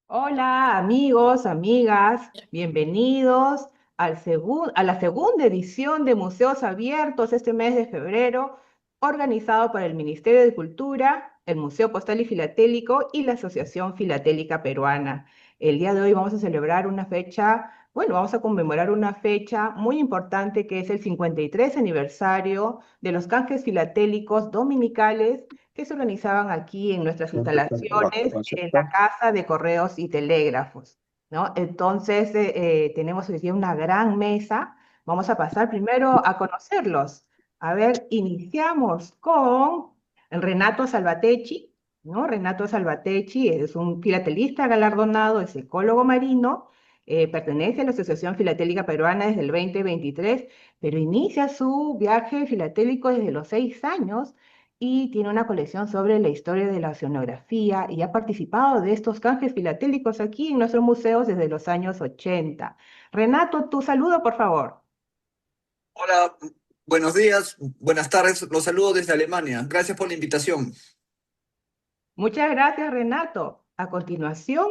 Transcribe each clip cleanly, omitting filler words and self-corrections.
Hola amigos, amigas, bienvenidos a la segunda edición de Museos Abiertos este mes de febrero, organizado por el Ministerio de Cultura, el Museo Postal y Filatélico y la Asociación Filatélica Peruana. El día de hoy vamos a celebrar una fecha, bueno, vamos a conmemorar una fecha muy importante que es el 53 aniversario de los canjes filatélicos dominicales que se organizaban aquí en nuestras instalaciones en la Casa de Correos y Telégrafos, ¿no? Entonces, tenemos hoy día una gran mesa. Vamos a pasar primero a conocerlos. A ver, iniciamos con Renato Salvatecci, ¿no? Renato Salvatecci es un filatelista galardonado, es ecólogo marino, pertenece a la Asociación Filatélica Peruana desde el 2023, pero inicia su viaje filatélico desde los 6 años y tiene una colección sobre la historia de la oceanografía y ha participado de estos canjes filatélicos aquí en nuestros museos desde los años 80. Renato, tu saludo, por favor. Hola, buenos días, buenas tardes, los saludo desde Alemania. Gracias por la invitación. Muchas gracias, Renato. A continuación,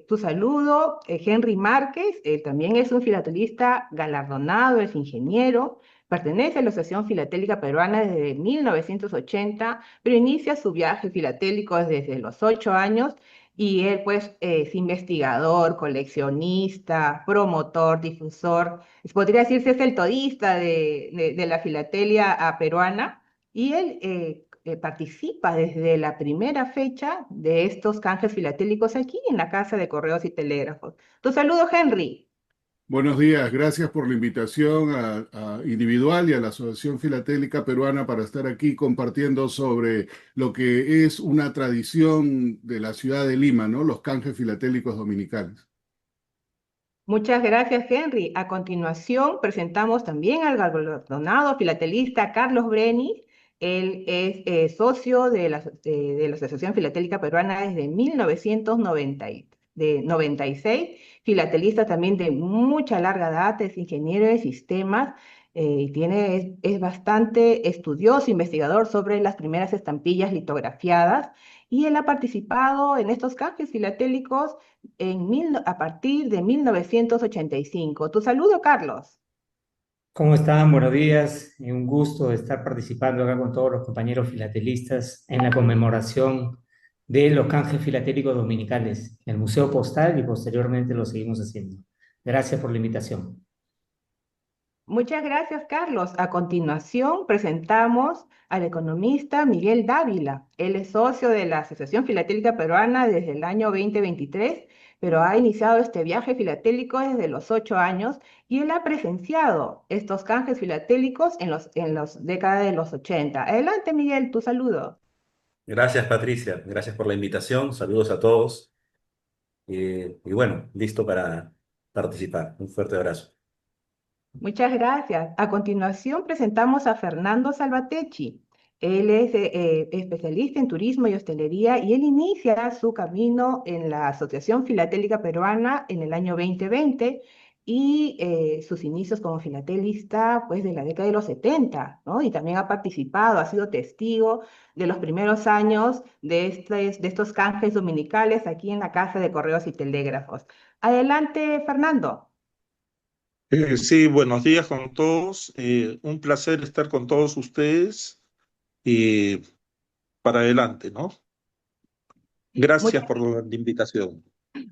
tu saludo, Henry Márquez, también es un filatelista galardonado, es ingeniero, pertenece a la Asociación Filatélica Peruana desde 1980, pero inicia su viaje filatélico desde los 8 años y él pues es investigador, coleccionista, promotor, difusor, podría decirse es el todista de la filatelia peruana y él participa desde la primera fecha de estos canjes filatélicos aquí en la Casa de Correos y Telégrafos. Tu saludo, Henry. Buenos días, gracias por la invitación a individual y a la Asociación Filatélica Peruana para estar aquí compartiendo sobre lo que es una tradición de la ciudad de Lima, ¿no? Los canjes filatélicos dominicales. Muchas gracias, Henry. A continuación, presentamos también al galardonado filatelista Carlos Brenis. Él es socio de la Asociación Filatélica Peruana desde 1996, filatelista también de mucha larga data, es ingeniero de sistemas y es bastante estudioso, investigador sobre las primeras estampillas litografiadas y él ha participado en estos canjes filatélicos a partir de 1985. Tu saludo, Carlos. ¿Cómo están? Buenos días. Un gusto estar participando acá con todos los compañeros filatelistas en la conmemoración de los canjes filatélicos dominicales en el Museo Postal y posteriormente lo seguimos haciendo. Gracias por la invitación. Muchas gracias, Carlos. A continuación, presentamos al economista Miguel Dávila. Él es socio de la Asociación Filatélica Peruana desde el año 2023, pero ha iniciado este viaje filatélico desde los 8 años y él ha presenciado estos canjes filatélicos en las décadas de los 80. Adelante, Miguel, tu saludo. Gracias, Patricia. Gracias por la invitación. Saludos a todos. Y bueno, listo para participar. Un fuerte abrazo. Muchas gracias. A continuación presentamos a Fernando Salvatecci. Él es especialista en turismo y hostelería y él inicia su camino en la Asociación Filatélica Peruana en el año 2020 y sus inicios como filatelista pues de la década de los 70, ¿no? Y también ha participado, ha sido testigo de los primeros años de estos canjes dominicales aquí en la Casa de Correos y Telégrafos. Adelante, Fernando. Sí, buenos días con todos. Un placer estar con todos ustedes y para adelante, ¿no? Gracias por la invitación.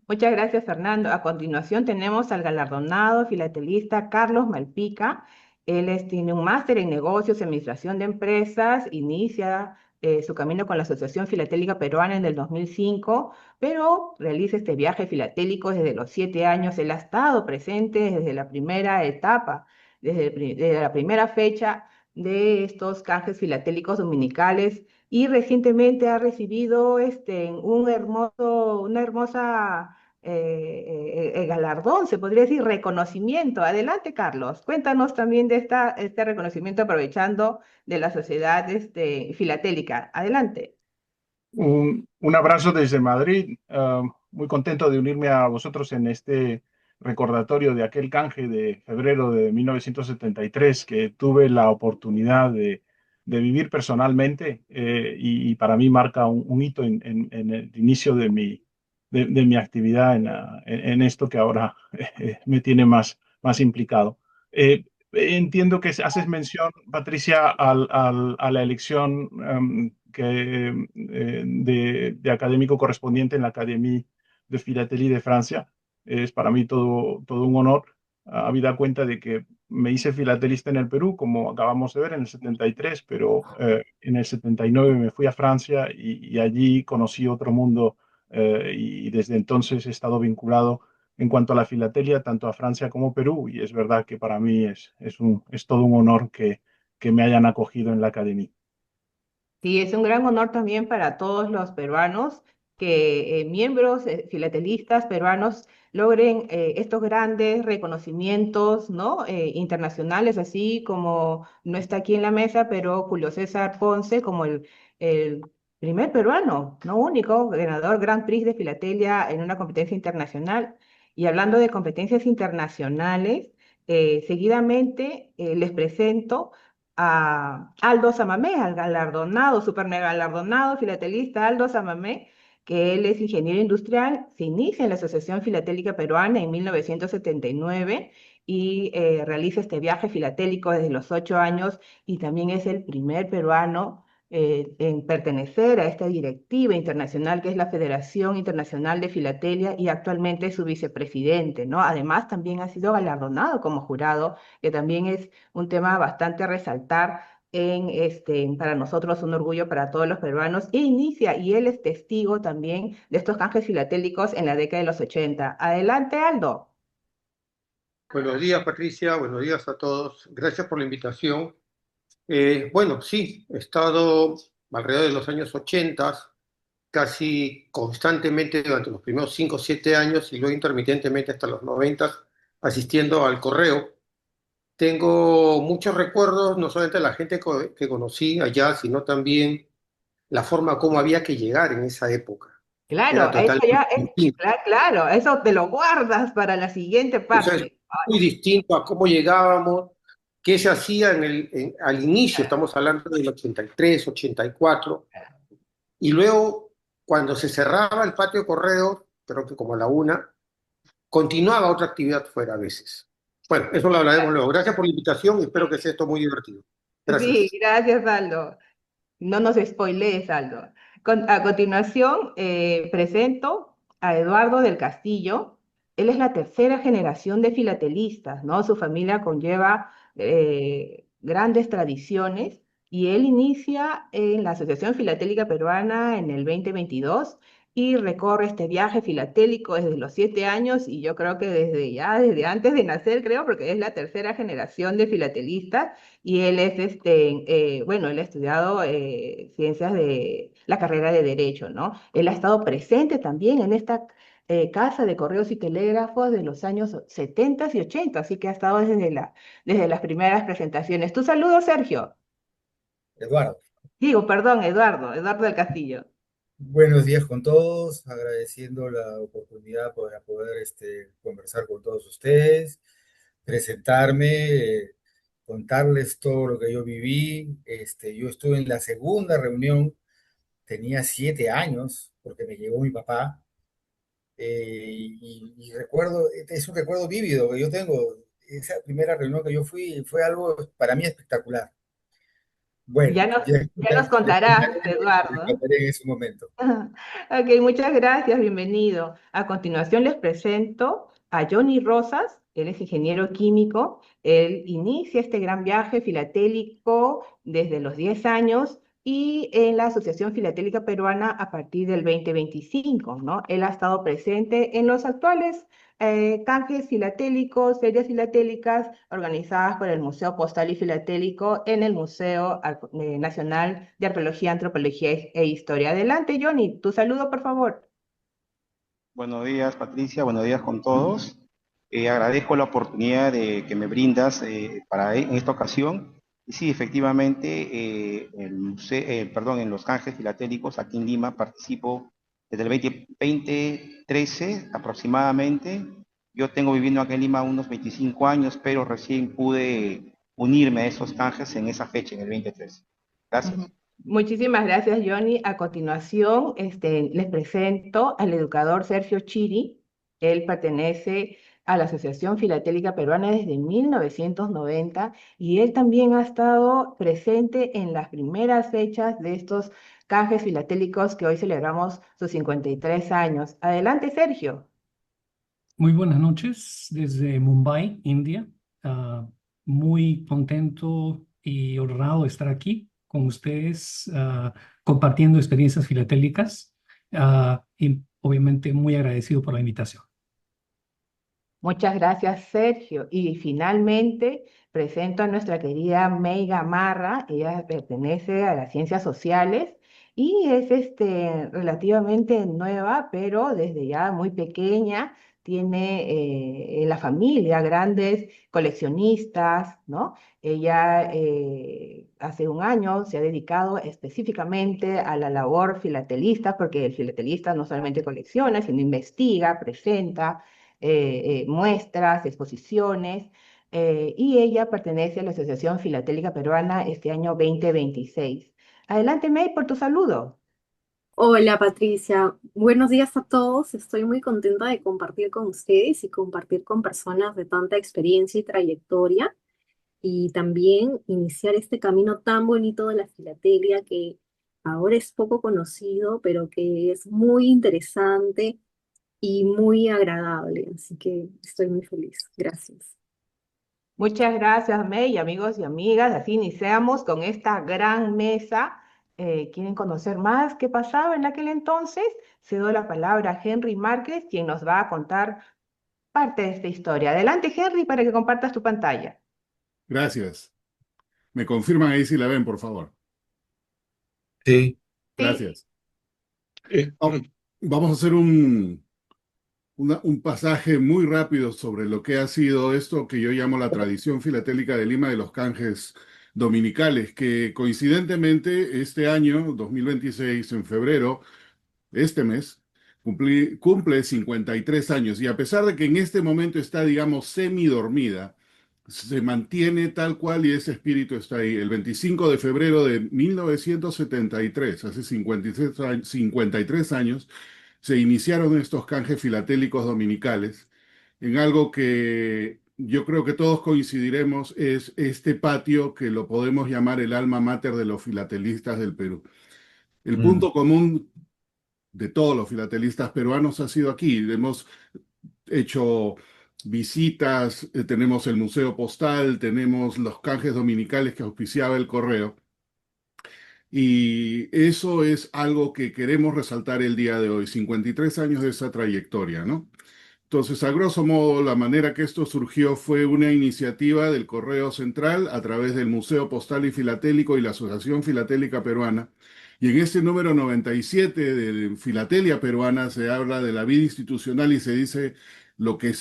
Muchas gracias, Fernando. A continuación tenemos al galardonado filatelista Carlos Malpica. Tiene un máster en negocios y administración de empresas, inicia su camino con la Asociación Filatélica Peruana en el 2005, pero realiza este viaje filatélico desde los 7 años. Él ha estado presente desde la primera etapa, desde la primera fecha de estos canjes filatélicos dominicales y recientemente ha recibido una hermosa galardón, se podría decir reconocimiento. Adelante, Carlos. Cuéntanos también de este reconocimiento aprovechando de la sociedad filatélica. Adelante. Un abrazo desde Madrid. Muy contento de unirme a vosotros en este recordatorio de aquel canje de febrero de 1973 que tuve la oportunidad de vivir personalmente y para mí marca un hito en el inicio de de mi actividad en esto que ahora me tiene más implicado. Entiendo que haces mención, Patricia, a la elección de académico correspondiente en la Académie de Filatelia de Francia. Es para mí todo un honor, habida cuenta de que me hice filatelista en el Perú, como acabamos de ver, en el 73, pero en el 79 me fui a Francia y allí conocí otro mundo, y desde entonces he estado vinculado en cuanto a la filatelia, tanto a Francia como Perú, y es verdad que para mí es todo un honor que me hayan acogido en la academia. Sí, es un gran honor también para todos los peruanos que miembros filatelistas peruanos logren estos grandes reconocimientos, ¿no? Internacionales, así como no está aquí en la mesa, pero Julio César Ponce como el primer peruano, no único, ganador Grand Prix de filatelia en una competencia internacional. Y hablando de competencias internacionales, seguidamente les presento a Aldo Samamé, al galardonado, super mega galardonado filatelista Aldo Samamé, que él es ingeniero industrial, se inicia en la Asociación Filatélica Peruana en 1979 y realiza este viaje filatélico desde los 8 años y también es el primer peruano en pertenecer a esta directiva internacional que es la Federación Internacional de Filatelia y actualmente es su vicepresidente, ¿no? Además, también ha sido galardonado como jurado, que también es un tema bastante a resaltar para nosotros un orgullo para todos los peruanos, e inicia, y él es testigo también de estos canjes filatélicos en la década de los 80. Adelante, Aldo. Buenos días, Patricia. Buenos días a todos. Gracias por la invitación. Bueno, sí, he estado alrededor de los años 80, casi constantemente durante los primeros 5 o 7 años y luego intermitentemente hasta los 90, asistiendo al correo. Tengo muchos recuerdos, no solamente de la gente que conocí allá, sino también la forma como había que llegar en esa época. Era Claro, eso totalmente ya es, distinto. claro, eso te lo guardas para la siguiente Eso es parte. muy distinto a cómo llegábamos, qué se hacía al inicio, estamos hablando del 83, 84, y luego cuando se cerraba el patio de correos, creo que como a la 1, continuaba otra actividad fuera a veces. Bueno, eso lo hablaremos luego. Gracias por la invitación y espero que sea esto muy divertido. Sí, Gracias. gracias, Aldo. No nos spoilees, Aldo. A continuación, presento a Eduardo del Castillo. Él es la tercera generación de filatelistas, ¿no? Su familia conlleva grandes tradiciones y él inicia en la Asociación Filatélica Peruana en el 2022 y recorre este viaje filatélico desde los 7 años y yo creo que desde antes de nacer, creo, porque es la tercera generación de filatelistas y él es, bueno, él ha estudiado ciencias de la carrera de Derecho, ¿no? Él ha estado presente también en esta casa de correos y telégrafos de los años 70 y 80, así que ha estado desde las primeras presentaciones. Tu saludo, Sergio. Eduardo, Digo, perdón, Eduardo del Castillo. buenos días con todos, agradeciendo la oportunidad para poder conversar con todos ustedes, presentarme, contarles todo lo que yo viví. Yo estuve en la segunda reunión, tenía 7 años, porque me llegó mi papá, y recuerdo, es un recuerdo vívido que yo tengo. Esa primera reunión que yo fui fue algo para mí espectacular. Bueno, Ya nos, ya, ya nos contarás, les Eduardo. contaré en ese momento. Ajá. Ok, muchas gracias, bienvenido. A continuación les presento a Johnny Rosas, él es ingeniero químico, él inicia este gran viaje filatélico desde los 10 años y en la Asociación Filatélica Peruana a partir del 2025, ¿no? Él ha estado presente en los actuales canjes filatélicos, ferias filatélicas organizadas por el Museo Postal y Filatélico en el Museo Nacional de Arqueología, Antropología e Historia. Adelante, Johnny, tu saludo, por favor. Buenos días, Patricia. Buenos días con todos. Agradezco la oportunidad que me brindas en esta ocasión. Y sí, efectivamente, en los canjes filatélicos aquí en Lima participo desde el 2013 aproximadamente. Yo tengo viviendo aquí en Lima unos 25 años, pero recién pude unirme a esos canjes en esa fecha, en el 2013. Gracias. Muchísimas gracias, Johnny. A continuación, les presento al educador Sergio Chiri. Él pertenece a la Asociación Filatélica Peruana desde 1990 y él también ha estado presente en las primeras fechas de estos canjes filatélicos que hoy celebramos sus 53 años. Adelante, Sergio. Muy buenas noches desde Mumbai, India. Ah, Muy contento y honrado de estar aquí con ustedes, compartiendo experiencias filatélicas, y obviamente muy agradecido por la invitación. Muchas gracias, Sergio. Y finalmente presento a nuestra querida May Gamarra. Ella pertenece a las ciencias sociales y es relativamente nueva, pero desde ya muy pequeña tiene en la familia grandes coleccionistas, ¿no? Ella hace un año se ha dedicado específicamente a la labor filatelista, porque el filatelista no solamente colecciona, sino investiga, presenta muestras, exposiciones, y ella pertenece a la Asociación Filatélica Peruana este año 2026. Adelante, May, por tu saludo. Hola Patricia, buenos días a todos. Estoy muy contenta de compartir con ustedes y compartir con personas de tanta experiencia y trayectoria y también iniciar este camino tan bonito de la filatelia que ahora es poco conocido, pero que es muy interesante y muy agradable. Así que estoy muy feliz. Gracias. Muchas gracias, May, amigos y amigas. Así iniciamos con esta gran mesa. ¿Quieren conocer más qué pasaba en aquel entonces? Cedo la palabra a Henry Márquez, quien nos va a contar parte de esta historia. Adelante, Henry, para que compartas tu pantalla. Gracias. ¿Me confirman ahí si la ven, por favor? Sí. Sí. Gracias. Vamos a hacer un pasaje muy rápido sobre lo que ha sido esto que yo llamo la tradición filatélica de Lima de los canjes dominicales, que coincidentemente este año, 2026, en febrero, este mes, cumple 53 años y a pesar de que en este momento está, digamos, semidormida, se mantiene tal cual y ese espíritu está ahí. El 25 de febrero de 1973, hace 53 años, se iniciaron estos canjes filatélicos dominicales en algo que yo creo que todos coincidiremos es este patio que lo podemos llamar el alma mater de los filatelistas del Perú. El punto común de todos los filatelistas peruanos ha sido aquí. Hemos hecho visitas, tenemos el Museo Postal, tenemos los canjes dominicales que auspiciaba el Correo. Y eso es algo que queremos resaltar el día de hoy, 53 años de esa trayectoria, ¿no? Entonces, a grosso modo, la manera que esto surgió fue una iniciativa del Correo Central a través del Museo Postal y Filatélico y la Asociación Filatélica Peruana. Y en este número 97 de Filatelia Peruana se habla de la vida institucional y se dice lo que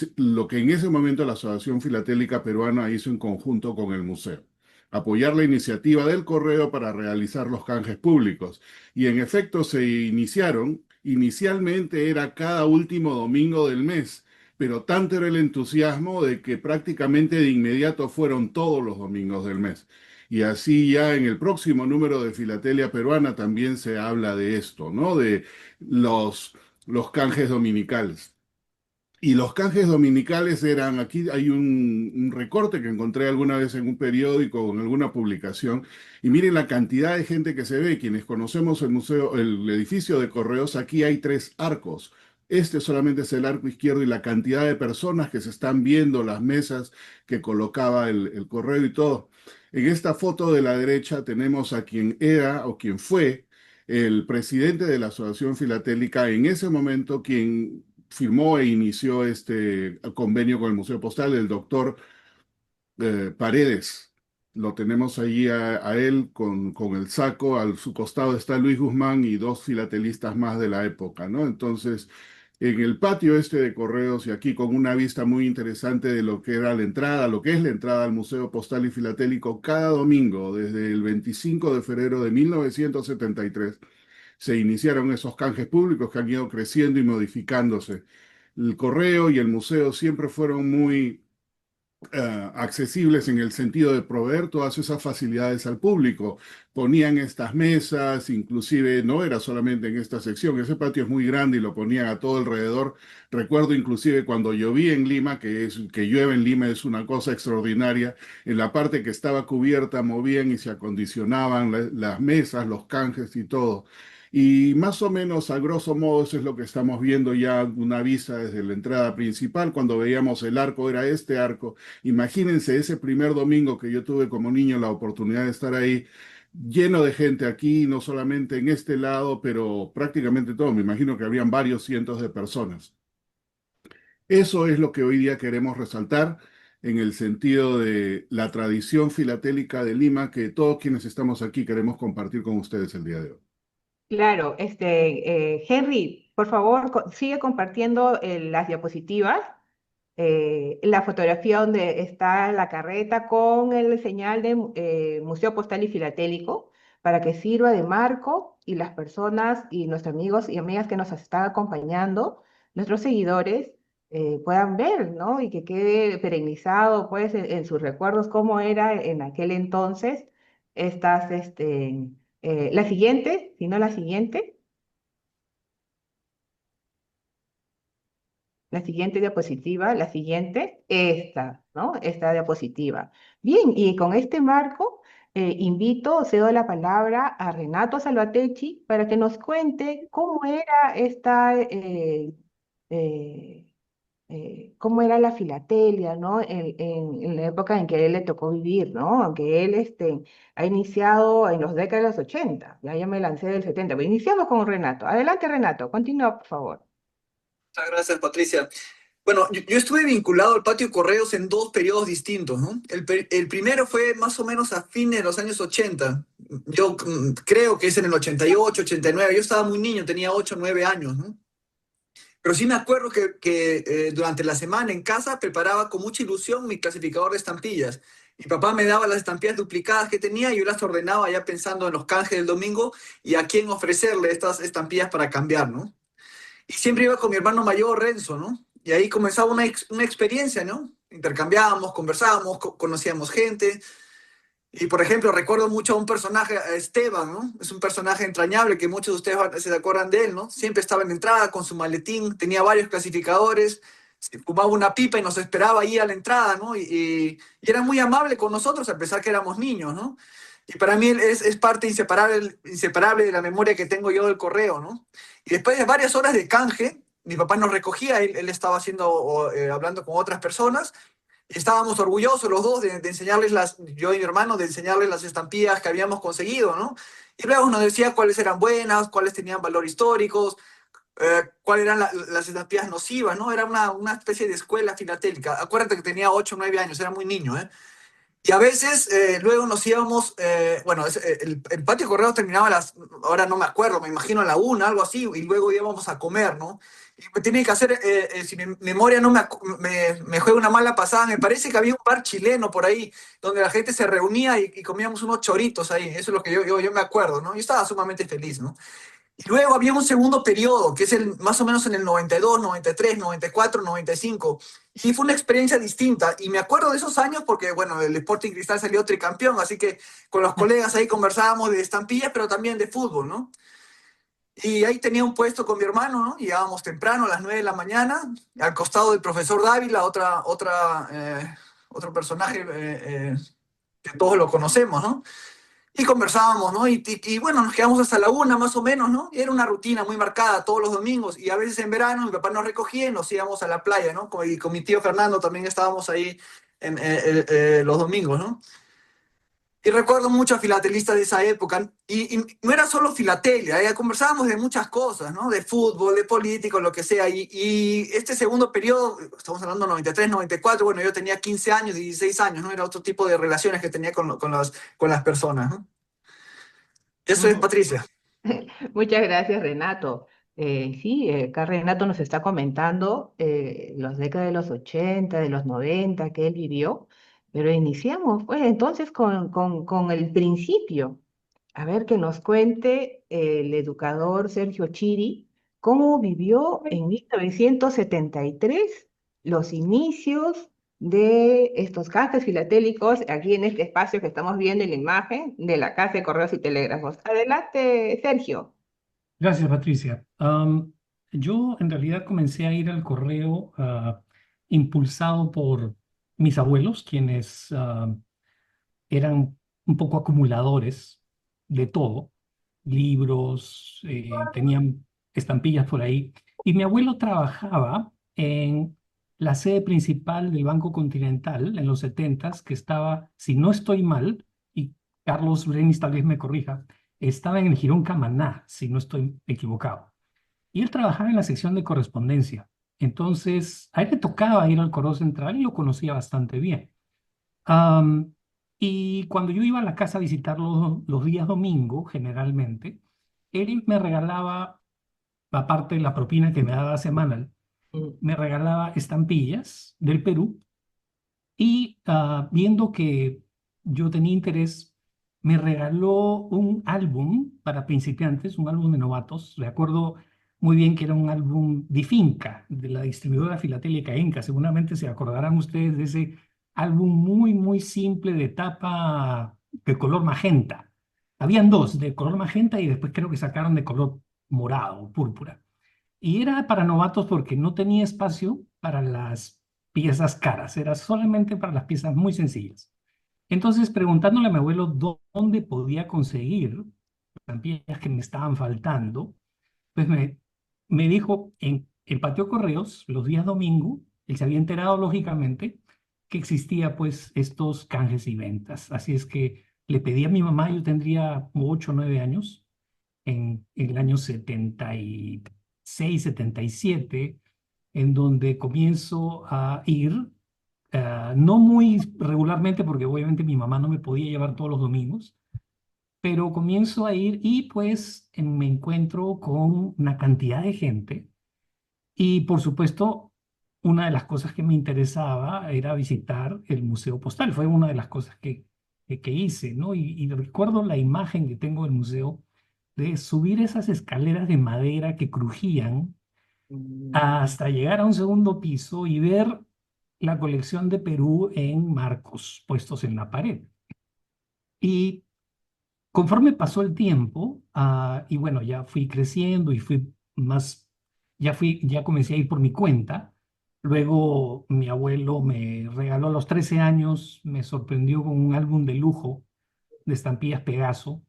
en ese momento la Asociación Filatélica Peruana hizo en conjunto con el museo. Apoyar la iniciativa del Correo para realizar los canjes públicos. Y en efecto se iniciaron. Inicialmente era cada último domingo del mes, pero tanto era el entusiasmo de que prácticamente de inmediato fueron todos los domingos del mes. Y así ya en el próximo número de Filatelia Peruana también se habla de esto, ¿no? De los canjes dominicales. Y los canjes dominicales eran, aquí hay un recorte que encontré alguna vez en un periódico o en alguna publicación, y miren la cantidad de gente que se ve. Quienes conocemos el museo, el edificio de Correos, aquí hay 3 arcos. Este solamente es el arco izquierdo y la cantidad de personas que se están viendo, las mesas que colocaba el correo y todo. En esta foto de la derecha tenemos a quien era o quien fue el presidente de la Asociación Filatélica en ese momento, quien firmó e inició este convenio con el Museo Postal, el doctor Paredes. Lo tenemos allí a él con el saco, a su costado está Luis Guzmán y 2 filatelistas más de la época, ¿no? Entonces, en el patio este de Correos y aquí con una vista muy interesante de lo que era la entrada, lo que es la entrada al Museo Postal y Filatélico, cada domingo, desde el 25 de febrero de 1973, se iniciaron esos canjes públicos que han ido creciendo y modificándose. El correo y el museo siempre fueron muy accesibles en el sentido de proveer todas esas facilidades al público. Ponían estas mesas, inclusive no era solamente en esta sección, ese patio es muy grande y lo ponían a todo alrededor. Recuerdo inclusive cuando lloví en Lima, que llueve en Lima es una cosa extraordinaria, en la parte que estaba cubierta movían y se acondicionaban las mesas, los canjes y todo. Y más o menos, a grosso modo, eso es lo que estamos viendo ya una vista desde la entrada principal. Cuando veíamos el arco, era este arco. Imagínense ese primer domingo que yo tuve como niño la oportunidad de estar ahí, lleno de gente aquí, no solamente en este lado, pero prácticamente todo. Me imagino que habrían varios cientos de personas. Eso es lo que hoy día queremos resaltar en el sentido de la tradición filatélica de Lima que todos quienes estamos aquí queremos compartir con ustedes el día de hoy. Claro, Henry, por favor, sigue compartiendo las diapositivas, la fotografía donde está la carreta con el señal de Museo Postal y Filatélico para que sirva de marco y las personas y nuestros amigos y amigas que nos están acompañando, nuestros seguidores, puedan ver, ¿no? Y que quede perennizado, pues, en sus recuerdos cómo era en aquel entonces estas, la siguiente, si no la siguiente. La siguiente diapositiva, la siguiente, esta, ¿no? Esta diapositiva. Bien, y con este marco, cedo la palabra a Renato Salvatecci para que nos cuente cómo era eh, cómo era la filatelia, ¿no? En la época en que él le tocó vivir, ¿no? Aunque él ha iniciado en los décadas de los 80, ya me lancé del 70, pero iniciamos con Renato. Adelante, Renato, continúa, por favor. Muchas gracias, Patricia. Bueno, yo estuve vinculado al patio Correos en dos periodos distintos, ¿no? El primero fue más o menos a fines de los años 80. Yo creo que es en el 88, 89. Yo estaba muy niño, tenía 8, 9 años, ¿no? Pero sí me acuerdo que durante la semana en casa preparaba con mucha ilusión mi clasificador de estampillas. Mi papá me daba las estampillas duplicadas que tenía y yo las ordenaba ya pensando en los canjes del domingo y a quién ofrecerle estas estampillas para cambiar, ¿no? Y siempre iba con mi hermano mayor, Renzo, ¿no? Y ahí comenzaba una experiencia, ¿no? Intercambiábamos, conversábamos, conocíamos gente. Y, por ejemplo, recuerdo mucho a un personaje, a Esteban, ¿no? Es un personaje entrañable que muchos de ustedes se acuerdan de él, ¿no? Siempre estaba en la entrada con su maletín, tenía varios clasificadores, fumaba una pipa y nos esperaba ahí a la entrada, ¿no? Y era muy amable con nosotros a pesar que éramos niños, ¿no? Y para mí es parte inseparable de la memoria que tengo yo del correo, ¿no? Y después de varias horas de canje, mi papá nos recogía, él estaba hablando con otras personas, y estábamos orgullosos los dos de enseñarles yo y mi hermano, de enseñarles las estampillas que habíamos conseguido, ¿no? Y luego nos decía cuáles eran buenas, cuáles tenían valor históricos, cuáles eran las estampillas nocivas, ¿no? Era una especie de escuela filatélica. Acuérdate que tenía 8 o 9 años, era muy niño, ¿eh? Y a veces luego nos íbamos, bueno, el patio de correos terminaba ahora no me acuerdo, me imagino a la 1, algo así, y luego íbamos a comer, ¿no? Y me tiene que hacer, si mi memoria no me juega una mala pasada, me parece que había un bar chileno por ahí, donde la gente se reunía y comíamos unos choritos ahí, eso es lo que yo me acuerdo, ¿no? Yo estaba sumamente feliz, ¿no? Y luego había un segundo periodo, que es más o menos en el 92, 93, 94, 95. Y fue una experiencia distinta. Y me acuerdo de esos años porque, bueno, el Sporting Cristal salió tricampeón, así que con los colegas ahí conversábamos de estampillas, pero también de fútbol, ¿no? Y ahí tenía un puesto con mi hermano, ¿no? Llegábamos temprano, a las 9 de la mañana, al costado del profesor Dávila, otro personaje que todos lo conocemos, ¿no? Y conversábamos, ¿no? Y bueno, nos quedamos hasta la 1 más o menos, ¿no? Y era una rutina muy marcada todos los domingos. Y a veces en verano mi papá nos recogía y nos íbamos a la playa, ¿no? Y con mi tío Fernando también estábamos ahí los domingos, ¿no? Y recuerdo mucho a filatelistas de esa época. Y no era solo filatelia, conversábamos de muchas cosas, ¿no? De fútbol, de político, lo que sea. Y este segundo periodo, estamos hablando de 93, 94, bueno, yo tenía 15 años, 16 años, ¿no? Era otro tipo de relaciones que tenía con las personas, ¿no? Eso es, Patricia. Muchas gracias, Renato. Sí, acá Renato nos está comentando las décadas de los 80, de los 90 que él vivió, pero iniciamos pues entonces con el principio. A ver que nos cuente el educador Sergio Chiri cómo vivió en 1973 los inicios de estos canjes filatélicos aquí en este espacio que estamos viendo en la imagen de la Casa de Correos y Telégrafos. Adelante, Sergio. Gracias, Patricia. Yo en realidad comencé a ir al correo impulsado por mis abuelos, quienes eran un poco acumuladores de todo, libros, tenían estampillas por ahí. Y mi abuelo trabajaba en la sede principal del Banco Continental en los 70s, que estaba, si no estoy mal, y Carlos Brenis tal vez me corrija, estaba en el Jirón Camaná, si no estoy equivocado. Y él trabajaba en la sección de correspondencia. Entonces, a él le tocaba ir al Correo Central y lo conocía bastante bien. Am, y cuando yo iba a la casa a visitarlo los días domingo, generalmente, él me regalaba, aparte de la propina que me daba semanal, me regalaba estampillas del Perú y viendo que yo tenía interés, me regaló un álbum para principiantes, un álbum de novatos. Recuerdo muy bien que era un álbum de Finca, de la distribuidora filatélica Enca. Seguramente se acordarán ustedes de ese álbum muy, muy simple de tapa de color magenta. Habían dos, de color magenta y después creo que sacaron de color morado, púrpura. Y era para novatos porque no tenía espacio para las piezas caras, era solamente para las piezas muy sencillas. Entonces, preguntándole a mi abuelo dónde podía conseguir las piezas que me estaban faltando, pues me dijo en el patio Correos, los días domingo, él se había enterado lógicamente que existía pues estos canjes y ventas. Así es que le pedí a mi mamá, yo tendría 8 o 9 años, en el año 76, 77, en donde comienzo a ir, no muy regularmente, porque obviamente mi mamá no me podía llevar todos los domingos, pero comienzo a ir y pues me encuentro con una cantidad de gente y por supuesto una de las cosas que me interesaba era visitar el Museo Postal. Fue una de las cosas que hice, ¿no? Y recuerdo la imagen que tengo del museo de subir esas escaleras de madera que crujían hasta llegar a un segundo piso y ver la colección de Perú en marcos puestos en la pared. Y conforme pasó el tiempo, y bueno, ya fui creciendo y fui más, ya comencé a ir por mi cuenta. Luego mi abuelo me regaló a los 13 años, me sorprendió con un álbum de lujo de estampillas Pegaso.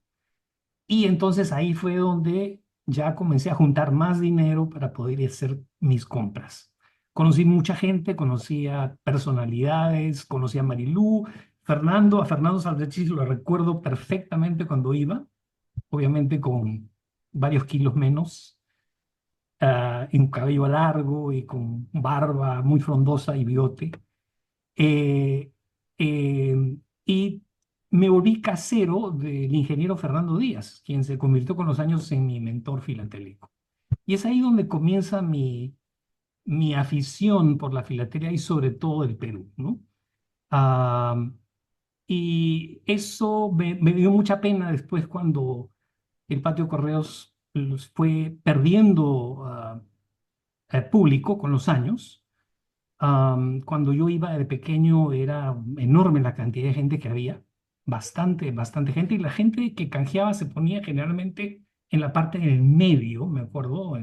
Y entonces ahí fue donde ya comencé a juntar más dinero para poder hacer mis compras. Conocí mucha gente, conocí a personalidades, conocí a Marilú, a Fernando Salvechis lo recuerdo perfectamente cuando iba, obviamente con varios kilos menos, y un cabello largo y con barba muy frondosa y bigote. Eh, y me volví casero del ingeniero Fernando Díaz, quien se convirtió con los años en mi mentor filatélico. Y es ahí donde comienza mi afición por la filatelia y sobre todo el Perú, ¿no? Ah, y eso me dio mucha pena después cuando el patio Correos fue perdiendo público con los años. Cuando yo iba de pequeño era enorme la cantidad de gente que había, bastante, bastante gente, y la gente que canjeaba se ponía generalmente en la parte del medio, me acuerdo,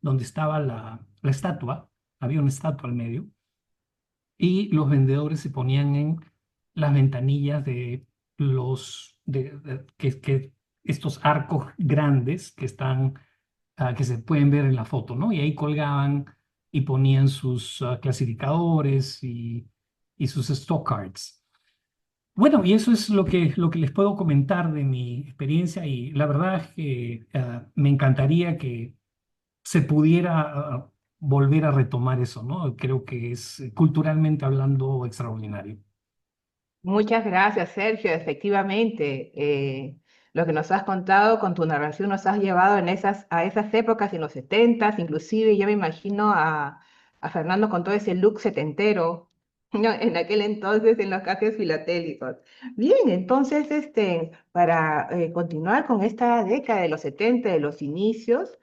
donde estaba la estatua, había una estatua al medio, y los vendedores se ponían en las ventanillas de que estos arcos grandes que están, que se pueden ver en la foto, ¿no? Y ahí colgaban y ponían sus clasificadores y sus stock cards. Bueno, y eso es lo que les puedo comentar de mi experiencia y la verdad es que me encantaría que se pudiera volver a retomar eso, ¿no? Creo que es culturalmente hablando extraordinario. Muchas gracias, Sergio. Efectivamente, lo que nos has contado con tu narración nos has llevado a esas épocas en los 70, inclusive yo me imagino a Fernando con todo ese look setentero, ¿no? En aquel entonces en los cafés filatélicos. Bien, entonces, para continuar con esta década de los 70, de los inicios,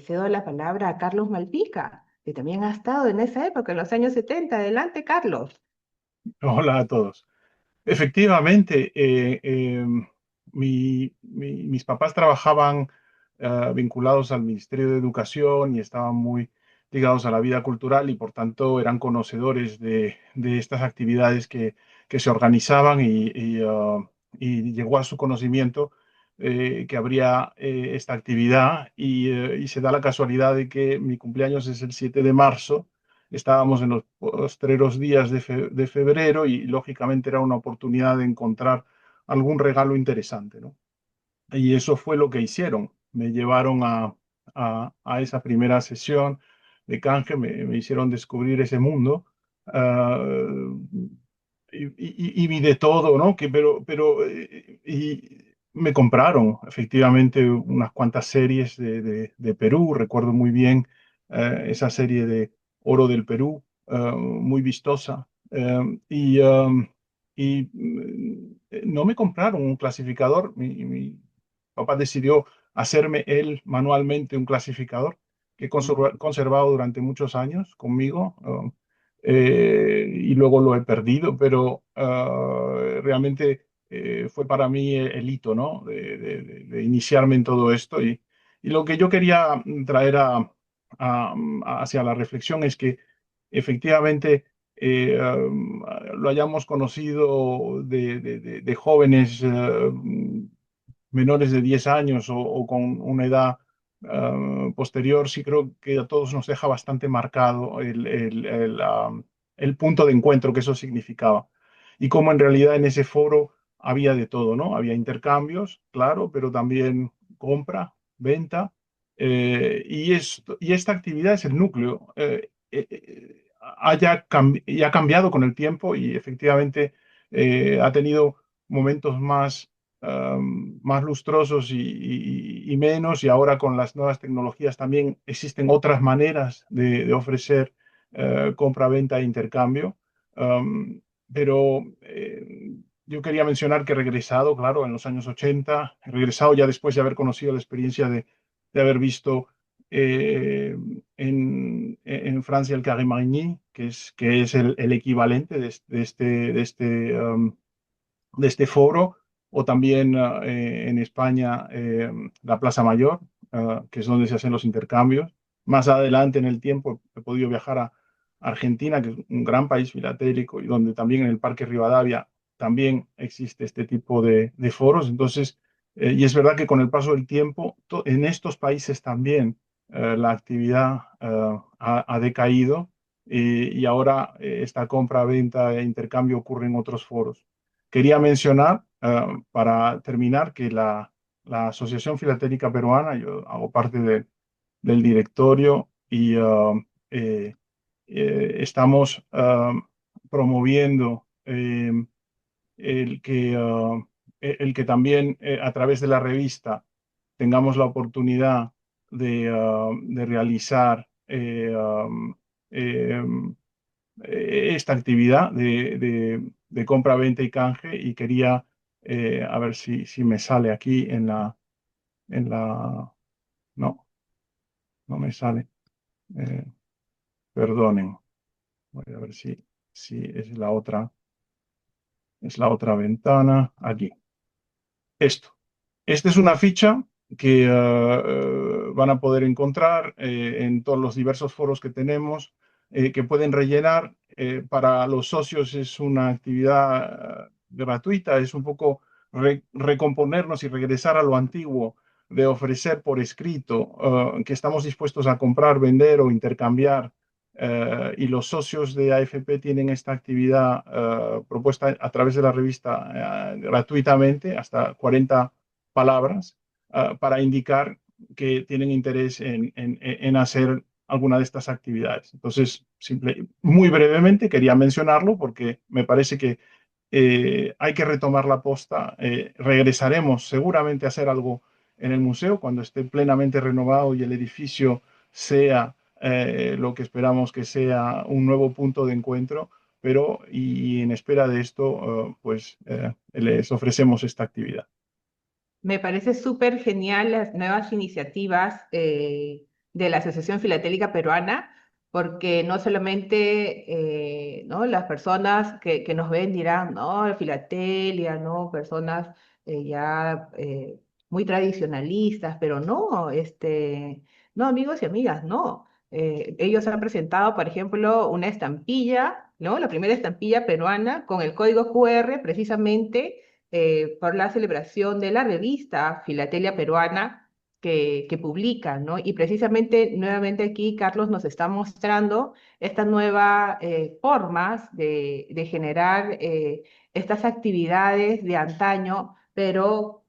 cedo la palabra a Carlos Malpica, que también ha estado en esa época, en los años 70. Adelante, Carlos. Hola a todos. Efectivamente, mis papás trabajaban vinculados al Ministerio de Educación y estaban muy ligados a la vida cultural y por tanto eran conocedores de estas actividades que se organizaban y llegó a su conocimiento que habría esta actividad y se da la casualidad de que mi cumpleaños es el 7 de marzo. Estábamos en los postreros días de febrero y lógicamente era una oportunidad de encontrar algún regalo interesante, ¿no? Y eso fue lo que hicieron. Me llevaron a esa primera sesión de canje, me hicieron descubrir ese mundo. ah, y vi de todo, ¿no? Y me compraron efectivamente unas cuantas series de Perú. Recuerdo muy bien esa serie de Oro del Perú, muy vistosa. No me compraron un clasificador. Mi papá decidió hacerme él manualmente un clasificador que he conservado durante muchos años conmigo. Y luego lo he perdido, pero realmente fue para mí el hito, ¿no? De iniciarme en todo esto. Y lo que yo quería traer hacia la reflexión es que efectivamente lo hayamos conocido de jóvenes menores de 10 años o con una edad posterior, sí creo que a todos nos deja bastante marcado el punto de encuentro que eso significaba. Y cómo en realidad en ese foro había de todo, ¿no? Había intercambios, claro, pero también compra, venta, y esta actividad es el núcleo. Y ha cambiado con el tiempo y efectivamente ha tenido momentos más lustrosos y menos, y ahora con las nuevas tecnologías también existen otras maneras de ofrecer compra, venta e intercambio. Um, pero yo quería mencionar que he regresado, claro, en los años 80, he regresado ya después de haber conocido la experiencia de haber visto en Francia el Carré Marigny, que es el equivalente de este foro, o también en España la Plaza Mayor, que es donde se hacen los intercambios. Más adelante en el tiempo he podido viajar a Argentina, que es un gran país filatélico, y donde también en el Parque Rivadavia también existe este tipo de foros. Entonces, y es verdad que con el paso del tiempo, en estos países también la actividad ha decaído y ahora esta compra, venta e intercambio ocurre en otros foros. Quería mencionar, para terminar, que la Asociación Filatélica Peruana, yo hago parte del directorio y estamos promoviendo el que también a través de la revista tengamos la oportunidad de realizar esta actividad de compra, venta y canje, y quería a ver si me sale aquí no, no me sale. Eh, Perdonen. Voy a ver si es la otra ventana. Aquí. Esto. Esta es una ficha que van a poder encontrar en todos los diversos foros que tenemos, que pueden rellenar. Para los socios es una actividad gratuita, es un poco recomponernos y regresar a lo antiguo de ofrecer por escrito que estamos dispuestos a comprar, vender o intercambiar. Y los socios de AFP tienen esta actividad propuesta a través de la revista gratuitamente, hasta 40 palabras para indicar que tienen interés en hacer alguna de estas actividades. Entonces, muy brevemente quería mencionarlo porque me parece que hay que retomar la posta. Regresaremos seguramente a hacer algo en el museo cuando esté plenamente renovado y el edificio sea lo que esperamos que sea un nuevo punto de encuentro, pero y en espera de esto, les ofrecemos esta actividad. Me parece súper genial las nuevas iniciativas de la Asociación Filatélica Peruana, porque no solamente ¿no? las personas que nos ven dirán, no, filatelia, ¿no? Personas ya muy tradicionalistas, pero no, no, amigos y amigas, no. Ellos han presentado, por ejemplo, una estampilla, ¿no? La primera estampilla peruana con el código QR precisamente por la celebración de la revista Filatelia Peruana que publican, ¿no? Y precisamente nuevamente aquí Carlos nos está mostrando estas nuevas formas de generar estas actividades de antaño, pero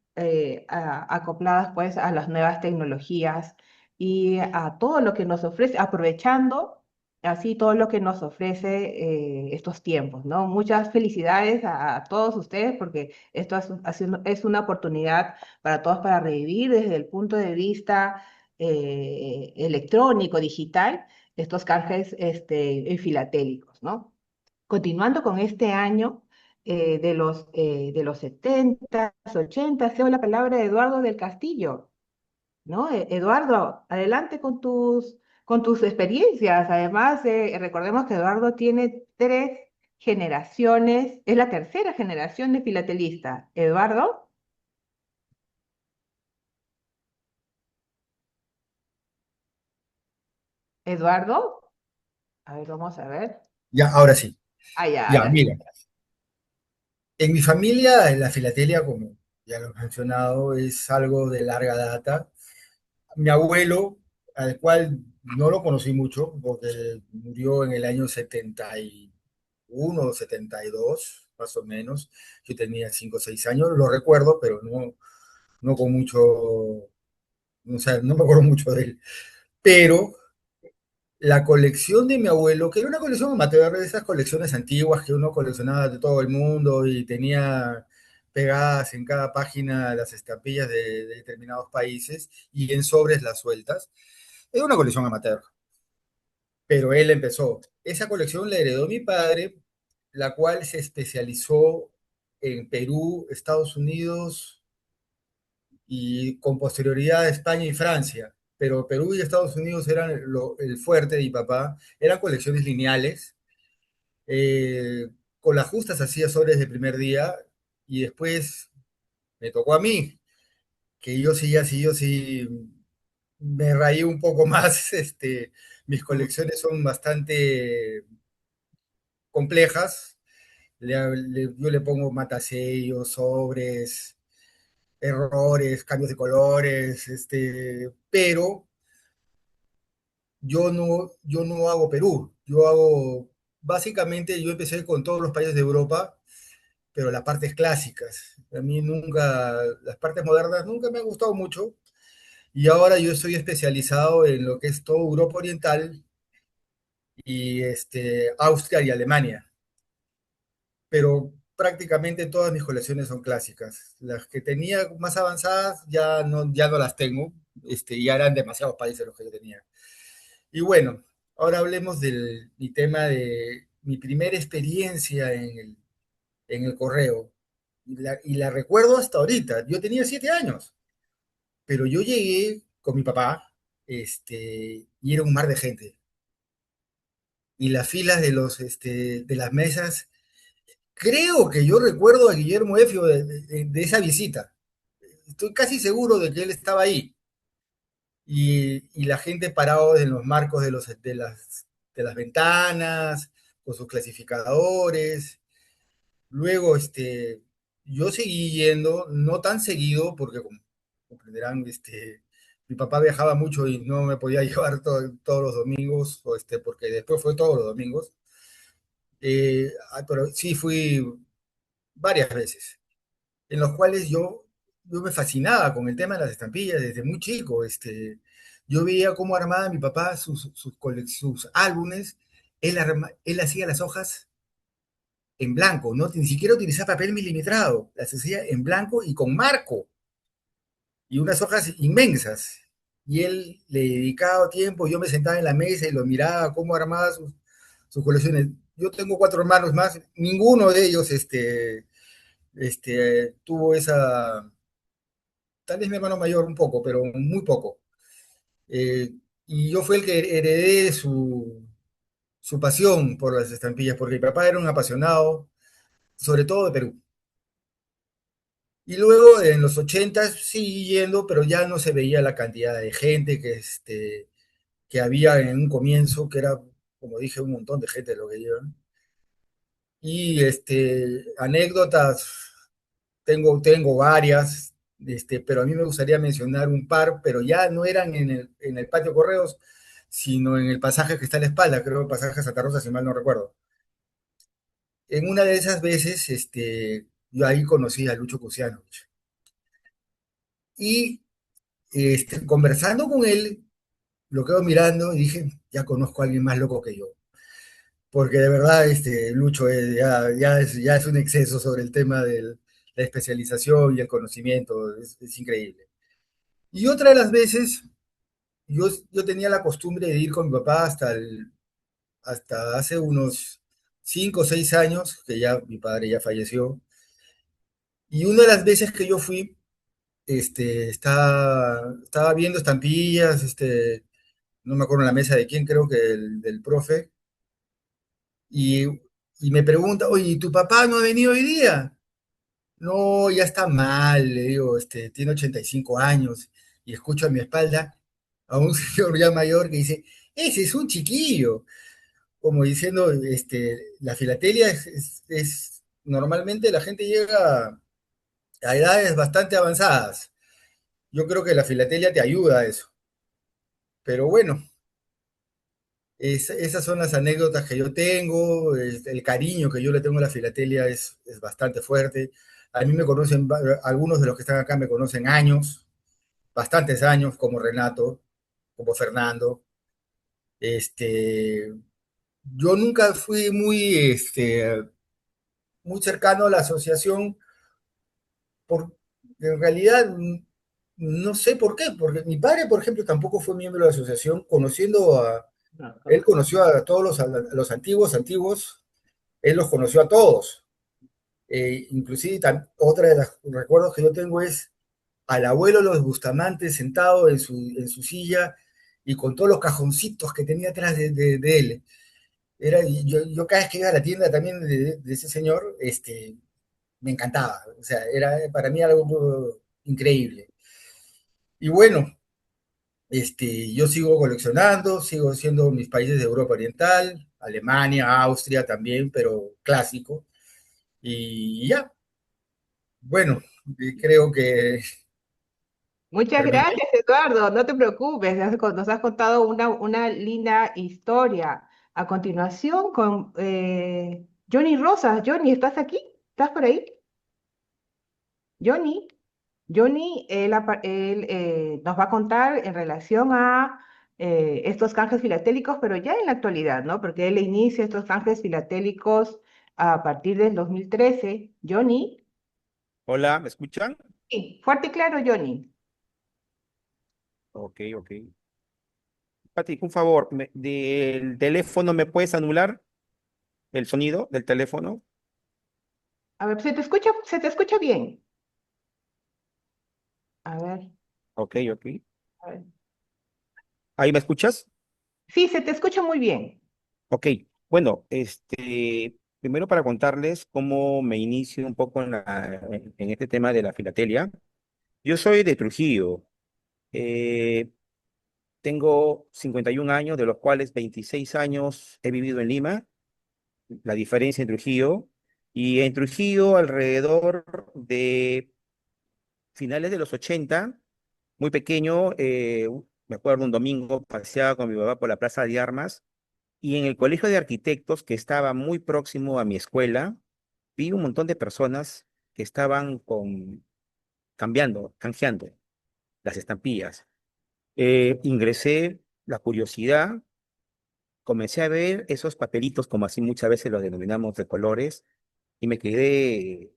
acopladas pues a las nuevas tecnologías y a todo lo que nos ofrece, aprovechando así todo lo que nos ofrece estos tiempos, ¿no? Muchas felicidades a todos ustedes porque esto es una oportunidad para todos para revivir desde el punto de vista electrónico, digital, estos canjes filatélicos, ¿no? Continuando con este año de los 70, 80, cedo la palabra a Eduardo del Castillo, ¿no? Eduardo, adelante con tus experiencias. Además, recordemos que Eduardo tiene tres generaciones, es la tercera generación de filatelista. Eduardo, Eduardo, a ver, vamos a ver. Ya, ahora sí. Ah, ya, Ya, ahora sí. mira, en mi familia la filatelia, como ya lo he mencionado, es algo de larga data. Mi abuelo, al cual no lo conocí mucho, porque murió en el año 71 o 72, más o menos. Yo tenía 5 o 6 años, lo recuerdo, pero no con mucho, o sea, no me acuerdo mucho de él. Pero la colección de mi abuelo, que era una colección amateur, de esas colecciones antiguas que uno coleccionaba de todo el mundo y tenía pegadas en cada página las estampillas de determinados países y en sobres las sueltas. Era una colección amateur, pero él empezó. Esa colección la heredó mi padre, la cual se especializó en Perú, Estados Unidos y con posterioridad a España y Francia. Pero Perú y Estados Unidos eran el fuerte de mi papá, eran colecciones lineales, eh, con las justas hacía sobres de primer día y después me tocó a mí, que yo sí me rayé un poco más, mis colecciones son bastante complejas, yo le pongo matasellos, sobres, errores, cambios de colores, pero yo no hago Perú, yo hago, básicamente yo empecé con todos los países de Europa, pero las partes clásicas. A mí nunca, las partes modernas nunca me han gustado mucho y ahora yo estoy especializado en lo que es toda Europa Oriental y Austria y Alemania, pero prácticamente todas mis colecciones son clásicas. Las que tenía más avanzadas ya no las tengo, ya eran demasiados países los que yo tenía. Y bueno, ahora hablemos del mi tema de mi primera experiencia en el correo. Y la recuerdo hasta ahorita. Yo tenía 7 años, pero yo llegué con mi papá, y era un mar de gente. Y las filas de las mesas, creo que yo recuerdo a Guillermo Efio de esa visita. Estoy casi seguro de que él estaba ahí. Y la gente parado en los marcos de las ventanas, con sus clasificadores. Luego, yo seguí yendo, no tan seguido, porque como comprenderán, mi papá viajaba mucho y no me podía llevar todos los domingos, porque después fue todos los domingos. Pero sí fui varias veces, en los cuales yo me fascinaba con el tema de las estampillas desde muy chico. Yo veía cómo armaba mi papá sus álbumes, él hacía las hojas en blanco, no, ni siquiera utilizaba papel milimetrado, las hacía en blanco y con marco, y unas hojas inmensas. Y él le dedicaba tiempo, yo me sentaba en la mesa y lo miraba cómo armaba sus colecciones. Yo tengo 4 hermanos más, ninguno de ellos tuvo esa, tal vez mi hermano mayor un poco, pero muy poco. Y yo fui el que heredé su pasión por las estampillas, porque mi papá era un apasionado, sobre todo de Perú. Y luego en los 80 sí yendo, pero ya no se veía la cantidad de gente que había en un comienzo, que era, como dije, un montón de gente lo que llevan. Y anécdotas, tengo varias, pero a mí me gustaría mencionar un par, pero ya no eran en el patio Correos, sino en el pasaje que está a la espalda, creo el pasaje Santa Rosa, si mal no recuerdo. En una de esas veces, yo ahí conocí a Lucho Kusianovich. Y conversando con él, lo quedo mirando y dije, ya conozco a alguien más loco que yo. Porque de verdad, Lucho ya es un exceso sobre el tema de la especialización y el conocimiento, es increíble. Y otra de las veces, yo tenía la costumbre de ir con mi papá hasta hace unos 5 o 6 años, que ya mi padre ya falleció. Y una de las veces que yo fui, estaba viendo estampillas, no me acuerdo en la mesa de quién, creo que del profe, y, y me pregunta, oye, ¿y tu papá no ha venido hoy día? No, ya está mal, le digo, tiene 85 años, y escucho a mi espalda a un señor ya mayor que dice, ese es un chiquillo, como diciendo, la filatelia normalmente la gente llega a edades bastante avanzadas. Yo creo que la filatelia te ayuda a eso. Pero bueno, esas son las anécdotas que yo tengo, el cariño que yo le tengo a la filatelia es bastante fuerte. A mí me conocen, algunos de los que están acá me conocen años, bastantes años, como Renato, como Fernando. Este, yo nunca fui muy cercano a la asociación, porque en realidad no sé por qué, porque mi padre, por ejemplo, tampoco fue miembro de la asociación, él conoció a todos los antiguos, él los conoció a todos. Inclusive, otra de los recuerdos que yo tengo es al abuelo Los Bustamante sentado en su silla y con todos los cajoncitos que tenía atrás de él. Yo cada vez que iba a la tienda también de ese señor, me encantaba. O sea, era para mí algo increíble. Y bueno, yo sigo coleccionando, sigo siendo mis países de Europa Oriental, Alemania, Austria también, pero clásico. Y ya, bueno, creo que Muchas terminé. gracias, Eduardo. No te preocupes, nos has contado una linda historia. A continuación, con Johnny Rosas. Johnny, ¿estás aquí? ¿Estás por ahí? Johnny. Johnny, él nos va a contar en relación a estos canjes filatélicos, pero ya en la actualidad, ¿no? Porque él inicia estos canjes filatélicos a partir del 2013. Johnny. Hola, ¿me escuchan? Sí, fuerte y claro, Johnny. Ok, ok. Pati, un favor, ¿del teléfono me puedes anular el sonido del teléfono? A ver, se te escucha bien. A ver, Ok, ok. a ver. ¿Ahí me escuchas? Sí, se te escucha muy bien. Ok, bueno, primero para contarles cómo me inicio un poco en este tema de la filatelia. Yo soy de Trujillo, eh, tengo 51 años, de los cuales 26 años he vivido en Lima, la diferencia en Trujillo, y en Trujillo alrededor de finales de los 80, muy pequeño, me acuerdo un domingo paseaba con mi papá por la Plaza de Armas y en el colegio de arquitectos que estaba muy próximo a mi escuela, vi un montón de personas que estaban canjeando las estampillas. Ingresé, la curiosidad, comencé a ver esos papelitos, como así muchas veces los denominamos de colores, y me quedé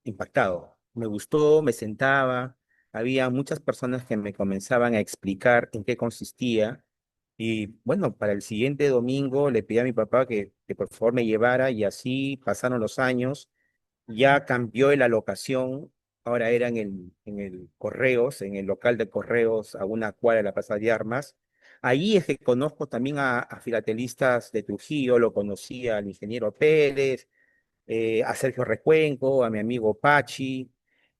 impactado. Me gustó, me sentaba, había muchas personas que me comenzaban a explicar en qué consistía. Y bueno, para el siguiente domingo le pedí a mi papá que por favor me llevara y así pasaron los años. Ya cambió la locación, ahora era en el Correos, en el local de Correos a una cuadra de la Plaza de Armas. Ahí es que conozco también a filatelistas de Trujillo, lo conocí al ingeniero Pérez, a Sergio Recuenco, a mi amigo Pachi.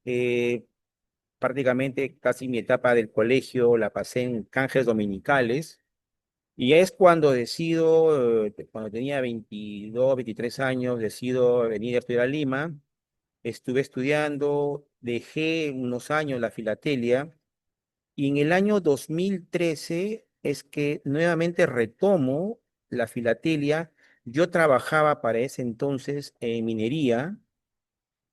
eh, Prácticamente casi mi etapa del colegio la pasé en canjes dominicales. Y es cuando decido, cuando tenía 22, 23 años, decido venir a estudiar a Lima. Estuve estudiando, dejé unos años la filatelia y en el año 2013 es que nuevamente retomo la filatelia. Yo trabajaba para ese entonces en minería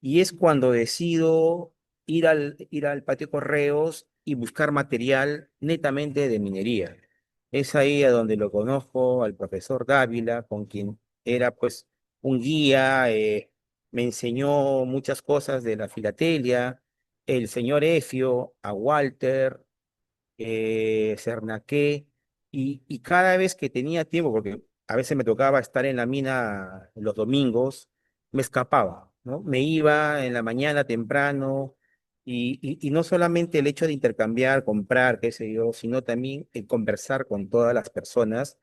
y es cuando decido ir al patio correos y buscar material netamente de minería. Es ahí a donde lo conozco al profesor Dávila, con quien era pues un guía, me enseñó muchas cosas de la filatelia, el señor Efio, a Walter, Cernaqué, y cada vez que tenía tiempo, porque a veces me tocaba estar en la mina los domingos, me escapaba, ¿no? Me iba en la mañana temprano, y no solamente el hecho de intercambiar, comprar, qué sé yo, sino también el conversar con todas las personas,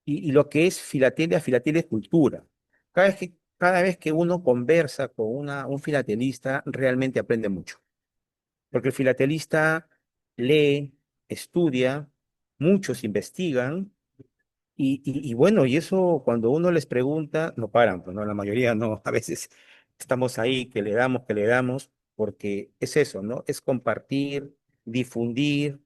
y lo que es filatelia, filatelia es cultura. Cada vez que uno conversa con un filatelista, realmente aprende mucho. Porque el filatelista lee, estudia, muchos investigan y bueno, y eso cuando uno les pregunta, no paran, pues no, la mayoría no, a veces estamos ahí que le damos, porque es eso, ¿no? Es compartir, difundir,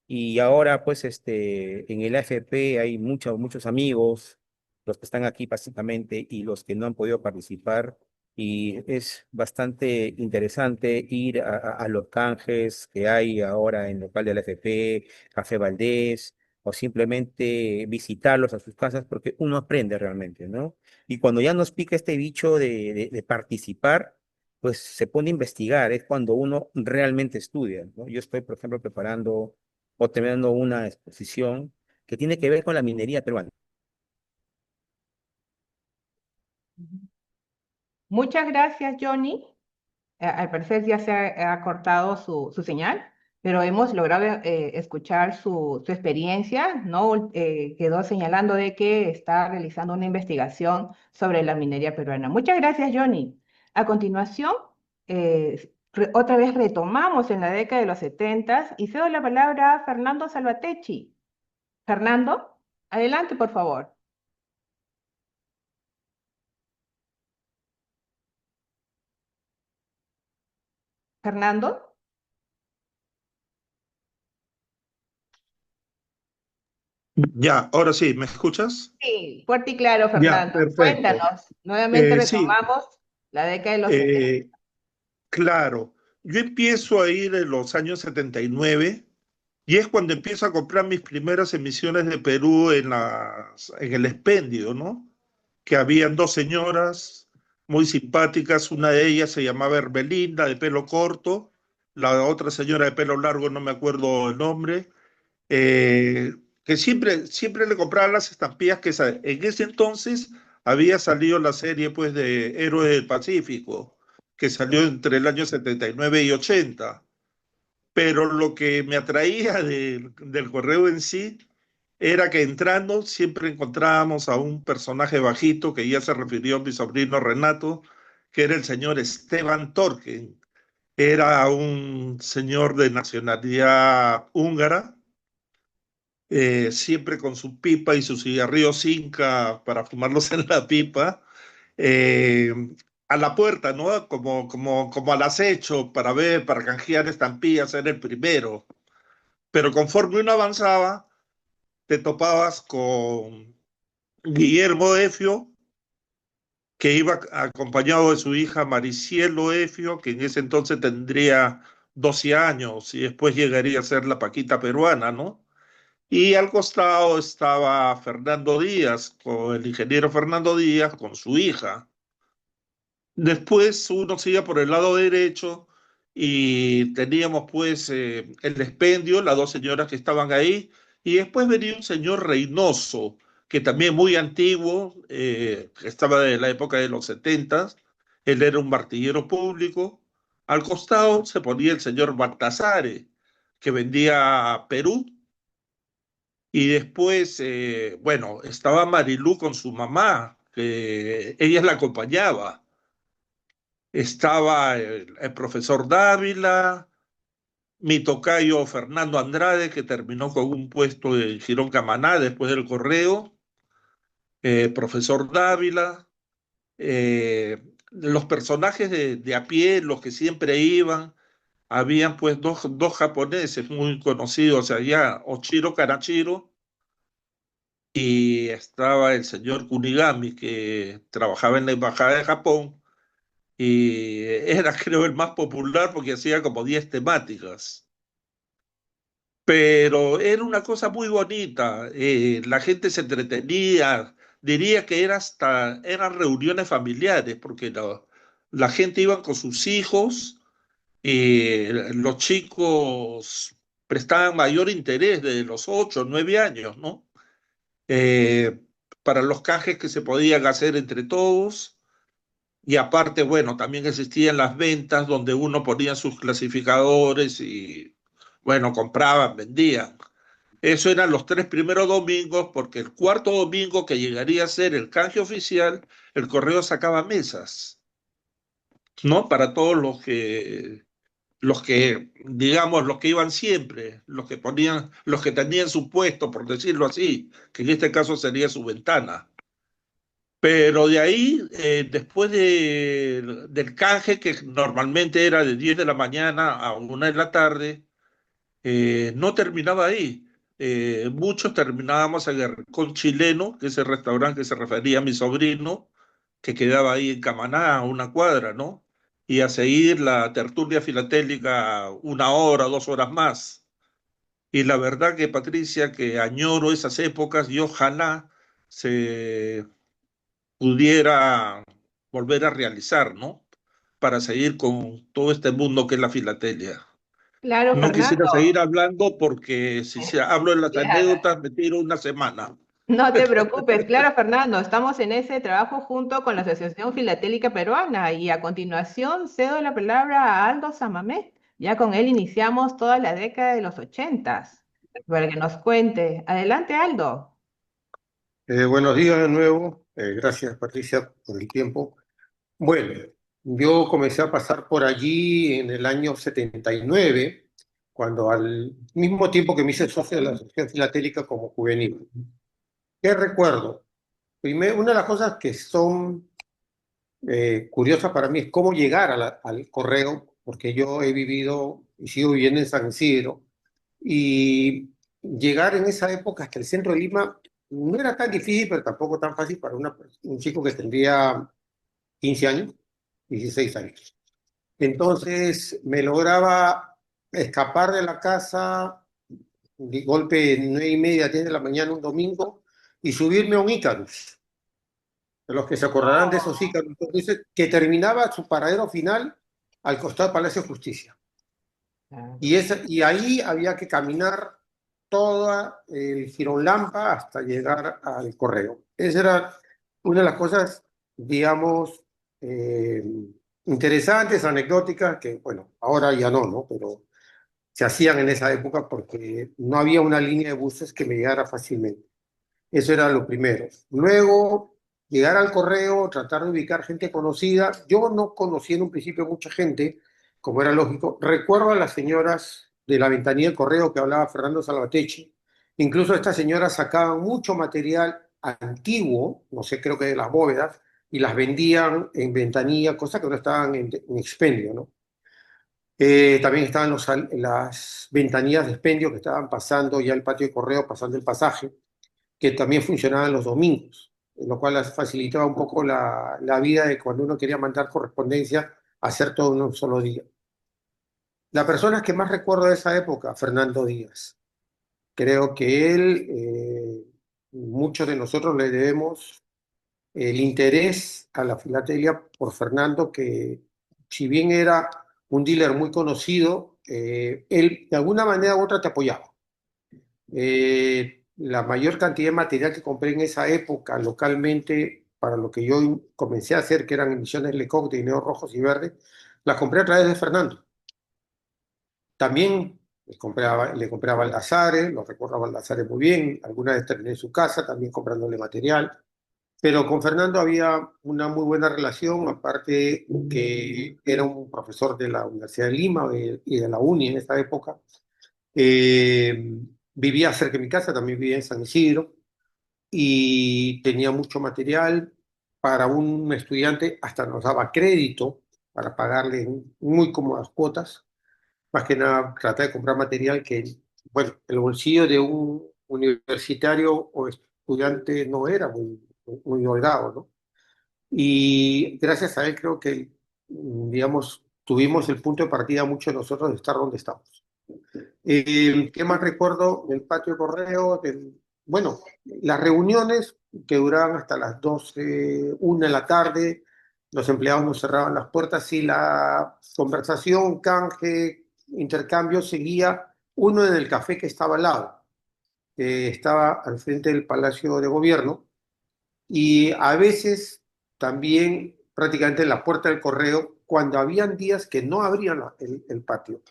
y ahora pues en el AFP hay muchos amigos, los que están aquí básicamente y los que no han podido participar, y es bastante interesante ir a los canjes que hay ahora en local de la AFP, Café Valdés, o simplemente visitarlos a sus casas, porque uno aprende realmente, ¿no? Y cuando ya nos pica este bicho de participar, pues se pone a investigar, es cuando uno realmente estudia, ¿no? Yo estoy, por ejemplo, preparando o terminando una exposición que tiene que ver con la minería peruana. Muchas gracias, Johnny. Al parecer ya se ha cortado su señal, pero hemos logrado escuchar su experiencia, ¿no? Quedó señalando de que está realizando una investigación sobre la minería peruana. Muchas gracias, Johnny. A continuación, otra vez retomamos en la década de los 70 y cedo la palabra a Fernando Salvatecci. Fernando, adelante, por favor. Fernando. Ya, ahora sí, ¿me escuchas? Sí, fuerte y claro, Ya, Fernando. perfecto. Cuéntanos. Nuevamente Sí, retomamos la década de los 70. eh, claro. Yo empiezo a ir en los años 79 y es cuando empiezo a comprar mis primeras emisiones de Perú en el expendio, ¿no? Que habían dos señoras muy simpáticas, una de ellas se llamaba Hermelinda, de pelo corto, la otra señora de pelo largo, no me acuerdo el nombre, eh, que siempre le compraban las estampillas en ese entonces había salido la serie pues de Héroes del Pacífico, que salió entre el año 79 y 80. Pero lo que me atraía del correo en sí era que entrando siempre encontrábamos a un personaje bajito que ya se refirió mi sobrino Renato, que era el señor Esteban Torken. Era un señor de nacionalidad húngara, siempre con su pipa y su cigarrillo Inca para fumarlos en la pipa, eh, a la puerta, ¿no? Como al acecho para ver, para canjear estampillas, era el primero. Pero conforme uno avanzaba, te topabas con Guillermo Efio, que iba acompañado de su hija Maricielo Efio, que en ese entonces tendría 12 años y después llegaría a ser la Paquita peruana, ¿no? Y al costado estaba Fernando Díaz, con el ingeniero Fernando Díaz, con su hija. Después uno sigue por el lado derecho y teníamos pues el expendio, las dos señoras que estaban ahí, y después venía un señor Reynoso, que también muy antiguo, que estaba de la época de los 70, él era un martillero público. Al costado se ponía el señor Baltasare, que vendía Perú, Y después, bueno, estaba Marilú con su mamá, que ella la acompañaba. Estaba el profesor Dávila, mi tocayo Fernando Andrade, que terminó con un puesto en Girón Camaná después del Correo, profesor Dávila, los personajes de a pie, los que siempre iban, habían pues dos japoneses muy conocidos allá, Ochiro Karachiro, y estaba el señor Kunigami, que trabajaba en la Embajada de Japón, y era creo el más popular porque hacía como 10 temáticas. Pero era una cosa muy bonita, la gente se entretenía, diría que eran reuniones familiares, porque la gente iba con sus hijos y los chicos prestaban mayor interés desde los 8 o 9 años, ¿no? Eh, para los canjes que se podían hacer entre todos. Y aparte, bueno, también existían las ventas donde uno ponía sus clasificadores y, bueno, compraban, vendían. Eso eran los 3 primeros domingos, porque el cuarto domingo, que llegaría a ser el canje oficial, el correo sacaba mesas, ¿no? Para todos digamos, los que iban siempre, los que tenían su puesto, por decirlo así, que en este caso sería su ventana. Pero de ahí, después del canje, que normalmente era de 10 de la mañana a 1 de la tarde, no terminaba ahí. Muchos terminábamos en el Rincón Chileno, que es el restaurante que se refería a mi sobrino, que quedaba ahí en Camaná, a 1 cuadra, ¿no? Y a seguir la tertulia filatélica 1 hora, 2 horas más. Y la verdad que, Patricia, que añoro esas épocas y ojalá se pudiera volver a realizar, ¿no? Para seguir con todo este mundo que es la filatelia. Claro, No quisiera seguir Fernando. hablando porque si hablo de las Claro. anécdotas me tiro una semana. No te preocupes, claro, Fernando, estamos en ese trabajo junto con la Asociación Filatélica Peruana y a continuación cedo la palabra a Aldo Samamé. Ya con él iniciamos toda la década de los 80 para que nos cuente. Adelante, Aldo. Buenos días de nuevo. Gracias, Patricia, por el tiempo. Bueno, yo comencé a pasar por allí en el año 79, cuando al mismo tiempo que me hice socio de la Asociación Filatélica como juvenil. ¿Qué recuerdo? Primero, una de las cosas que son curiosas para mí es cómo llegar al correo, porque yo he vivido y sigo viviendo en San Isidro, y llegar en esa época hasta el centro de Lima no era tan difícil, pero tampoco tan fácil para un chico que tendría 15 años, 16 años. Entonces me lograba escapar de la casa de golpe 9:30, 10 de la mañana un domingo y subirme a un Icarus. De los que se acordarán de esos Icarus, entonces, que terminaba su paradero final al costado del Palacio de Justicia. Y ahí había que caminar toda el Jirón Lampa hasta llegar al correo. Esa era una de las cosas, digamos, interesantes, anecdóticas, que, bueno, ahora ya no, ¿no? Pero se hacían en esa época porque no había una línea de buses que me llegara fácilmente. Eso era lo primero. Luego, llegar al correo, tratar de ubicar gente conocida. Yo no conocía en un principio mucha gente, como era lógico. Recuerdo a las señoras de la ventanilla del correo que hablaba Fernando Salvatecci. Incluso estas señoras sacaban mucho material antiguo, no sé, creo que de las bóvedas, y las vendían en ventanilla, cosas que no estaban en expendio, ¿no? También estaban las ventanillas de expendio que estaban pasando ya el patio de correo, pasando el pasaje, que también funcionaban los domingos, lo cual facilitaba un poco la vida de cuando uno quería mandar correspondencia, hacer todo en un solo día. La persona que más recuerdo de esa época, Fernando Díaz. Creo que él, muchos de nosotros le debemos el interés a la filatelia por Fernando, que si bien era un dealer muy conocido, él de alguna manera u otra te apoyaba. La mayor cantidad de material que compré en esa época localmente, para lo que yo comencé a hacer, que eran emisiones Lecoq de dinero rojos y verdes, las compré a través de Fernando. También le compré a Baldassare, lo recuerdo a Baldassare muy bien, alguna vez terminé en su casa también comprándole material, pero con Fernando había una muy buena relación, aparte que era un profesor de la Universidad de Lima y de la UNI en esa época. Vivía cerca de mi casa, también vivía en San Isidro, y tenía mucho material para un estudiante, hasta nos daba crédito para pagarle en muy cómodas cuotas. Más que nada, tratar de comprar material que, bueno, el bolsillo de un universitario o estudiante no era muy holgado, ¿no? Y gracias a él creo que, digamos, tuvimos el punto de partida muchos de nosotros de estar donde estamos. ¿Qué más recuerdo del patio correo? Bueno, las reuniones que duraban hasta las 12, 1 de la tarde, los empleados nos cerraban las puertas y la conversación, canje, intercambio seguía uno en el café que estaba al lado, que estaba al frente del Palacio de Gobierno, y a veces también prácticamente en la puerta del correo cuando habían días que no abrían el patio.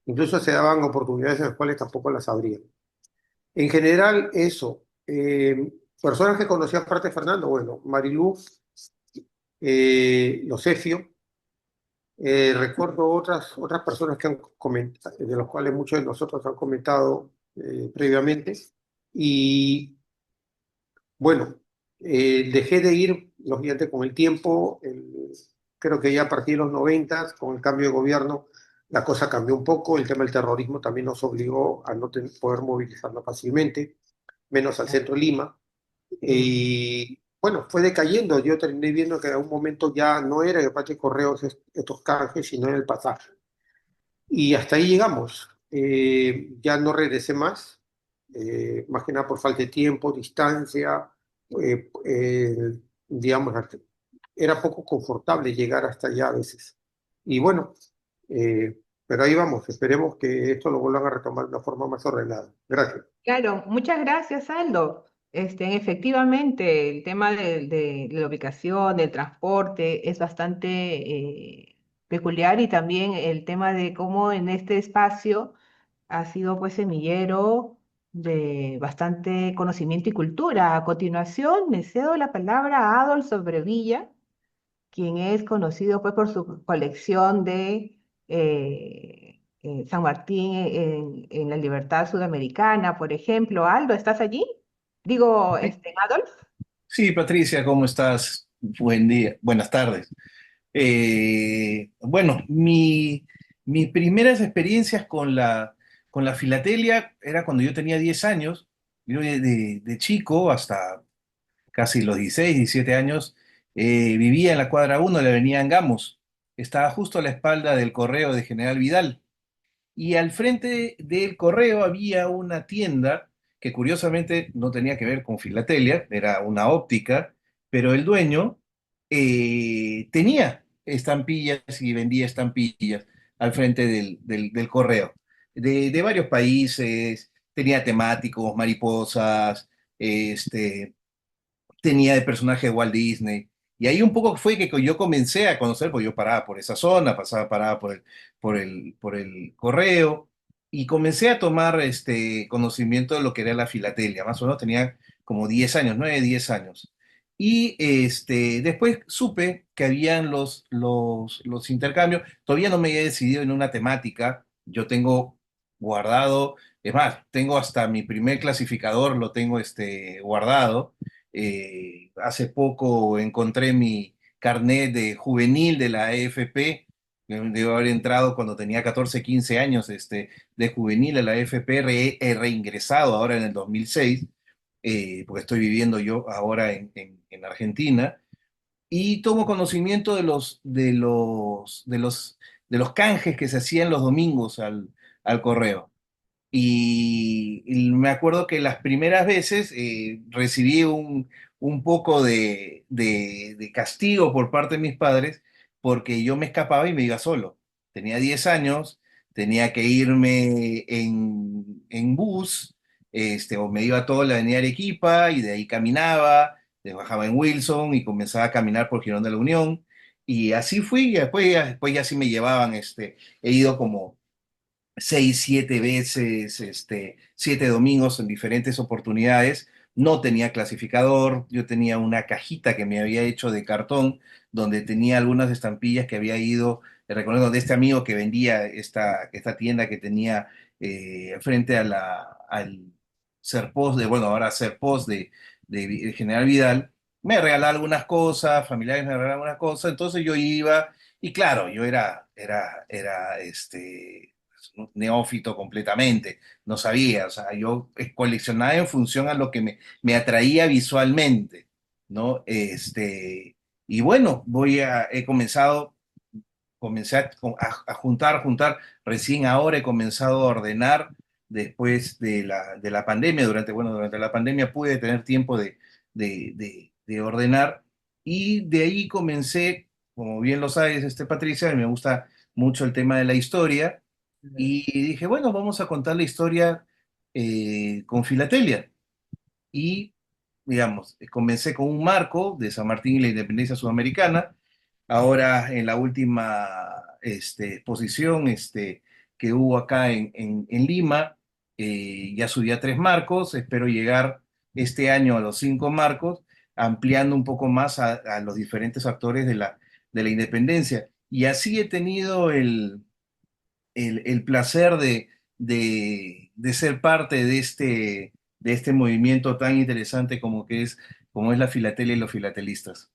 Incluso se daban oportunidades en las cuales tampoco las abrían. En general, eso. Personas que conocían parte de Fernando, bueno, Marilú, Yosefio, recuerdo otras personas que han comentado, de los cuales muchos de nosotros han comentado previamente, y bueno, dejé de ir, lógicamente, con el tiempo. Creo que ya a partir de los 90, con el cambio de gobierno, la cosa cambió un poco. El tema del terrorismo también nos obligó a no poder movilizarnos fácilmente, menos al centro de Lima. Y bueno, fue decayendo. Yo terminé viendo que en un momento ya no era el patio de correos estos canjes, sino en el pasaje. Y hasta ahí llegamos. Ya no regresé más que nada por falta de tiempo, distancia, eh, eh, digamos, era poco confortable llegar hasta allá a veces. Y bueno, pero ahí vamos, esperemos que esto lo vuelvan a retomar de una forma más ordenada. Gracias. Claro, muchas gracias, Aldo. Efectivamente, el tema de la ubicación, del transporte, es bastante peculiar, y también el tema de cómo en este espacio ha sido pues semillero de bastante conocimiento y cultura. A continuación, me cedo la palabra a Adolfo Sobrevilla, quien es conocido pues por su colección de San Martín en la Libertad Sudamericana, por ejemplo. Aldo, ¿estás allí? Digo, Adolf. Sí, Patricia, ¿cómo estás? Buen día, buenas tardes. Bueno, mis primeras experiencias con la filatelia era cuando yo tenía 10 años. Yo de chico hasta casi los 16, 17 años, vivía en la cuadra 1 de la avenida Angamos. Estaba justo a la espalda del correo de General Vidal. Y al frente del correo había una tienda que curiosamente no tenía que ver con filatelia, era una óptica, pero el dueño tenía estampillas y vendía estampillas al frente del correo, de varios países, tenía temáticos, mariposas, este, tenía de personaje de Walt Disney. Y ahí un poco fue que yo comencé a conocer, porque yo paraba por esa zona, paraba por el correo, y comencé a tomar conocimiento de lo que era la filatelia. Más o menos tenía como 10 años, 9, 10 años. Y después supe que habían los intercambios. Todavía no me había decidido en una temática. Yo tengo guardado, es más, tengo hasta mi primer clasificador, lo tengo guardado. Hace poco encontré mi carnet de juvenil de la AFP. Debo haber entrado cuando tenía 14, 15 años de juvenil a la AFP. He reingresado ahora en el 2006, porque estoy viviendo yo ahora en Argentina, y tomo conocimiento de los canjes que se hacían los domingos al correo. Y me acuerdo que las primeras veces recibí un poco de castigo por parte de mis padres, porque yo me escapaba y me iba solo. Tenía 10 años, tenía que irme en bus, o me iba a toda la avenida Arequipa y de ahí caminaba, bajaba en Wilson y comenzaba a caminar por Girón de la Unión. Y así fui, y después ya sí me llevaban. He ido como 6, 7 veces, 7 domingos en diferentes oportunidades. No tenía clasificador, yo tenía una cajita que me había hecho de cartón donde tenía algunas estampillas que había ido, recuerdo de este amigo que vendía esta tienda que tenía frente a al Serpos bueno, ahora Serpos de General Vidal. Me regalaba algunas cosas, familiares me regalaban algunas cosas, entonces yo iba, y claro, yo era neófito completamente, no sabía, o sea, yo coleccionaba en función a lo que me atraía visualmente, ¿no? Y bueno, he comenzado, a juntar, recién ahora he comenzado a ordenar después de la pandemia, durante la pandemia pude tener tiempo de ordenar, y de ahí comencé, como bien lo sabes, Patricia, me gusta mucho el tema de la historia, y dije, bueno, vamos a contar la historia con filatelia. Y, digamos, comencé con un marco de San Martín y la independencia sudamericana. Ahora, en la última exposición que hubo acá en Lima, ya subí a 3 marcos. Espero llegar este año a los 5 marcos, ampliando un poco más a los diferentes actores de la independencia. Y así he tenido el placer de ser parte de este movimiento tan interesante como es la filatelia y los filatelistas.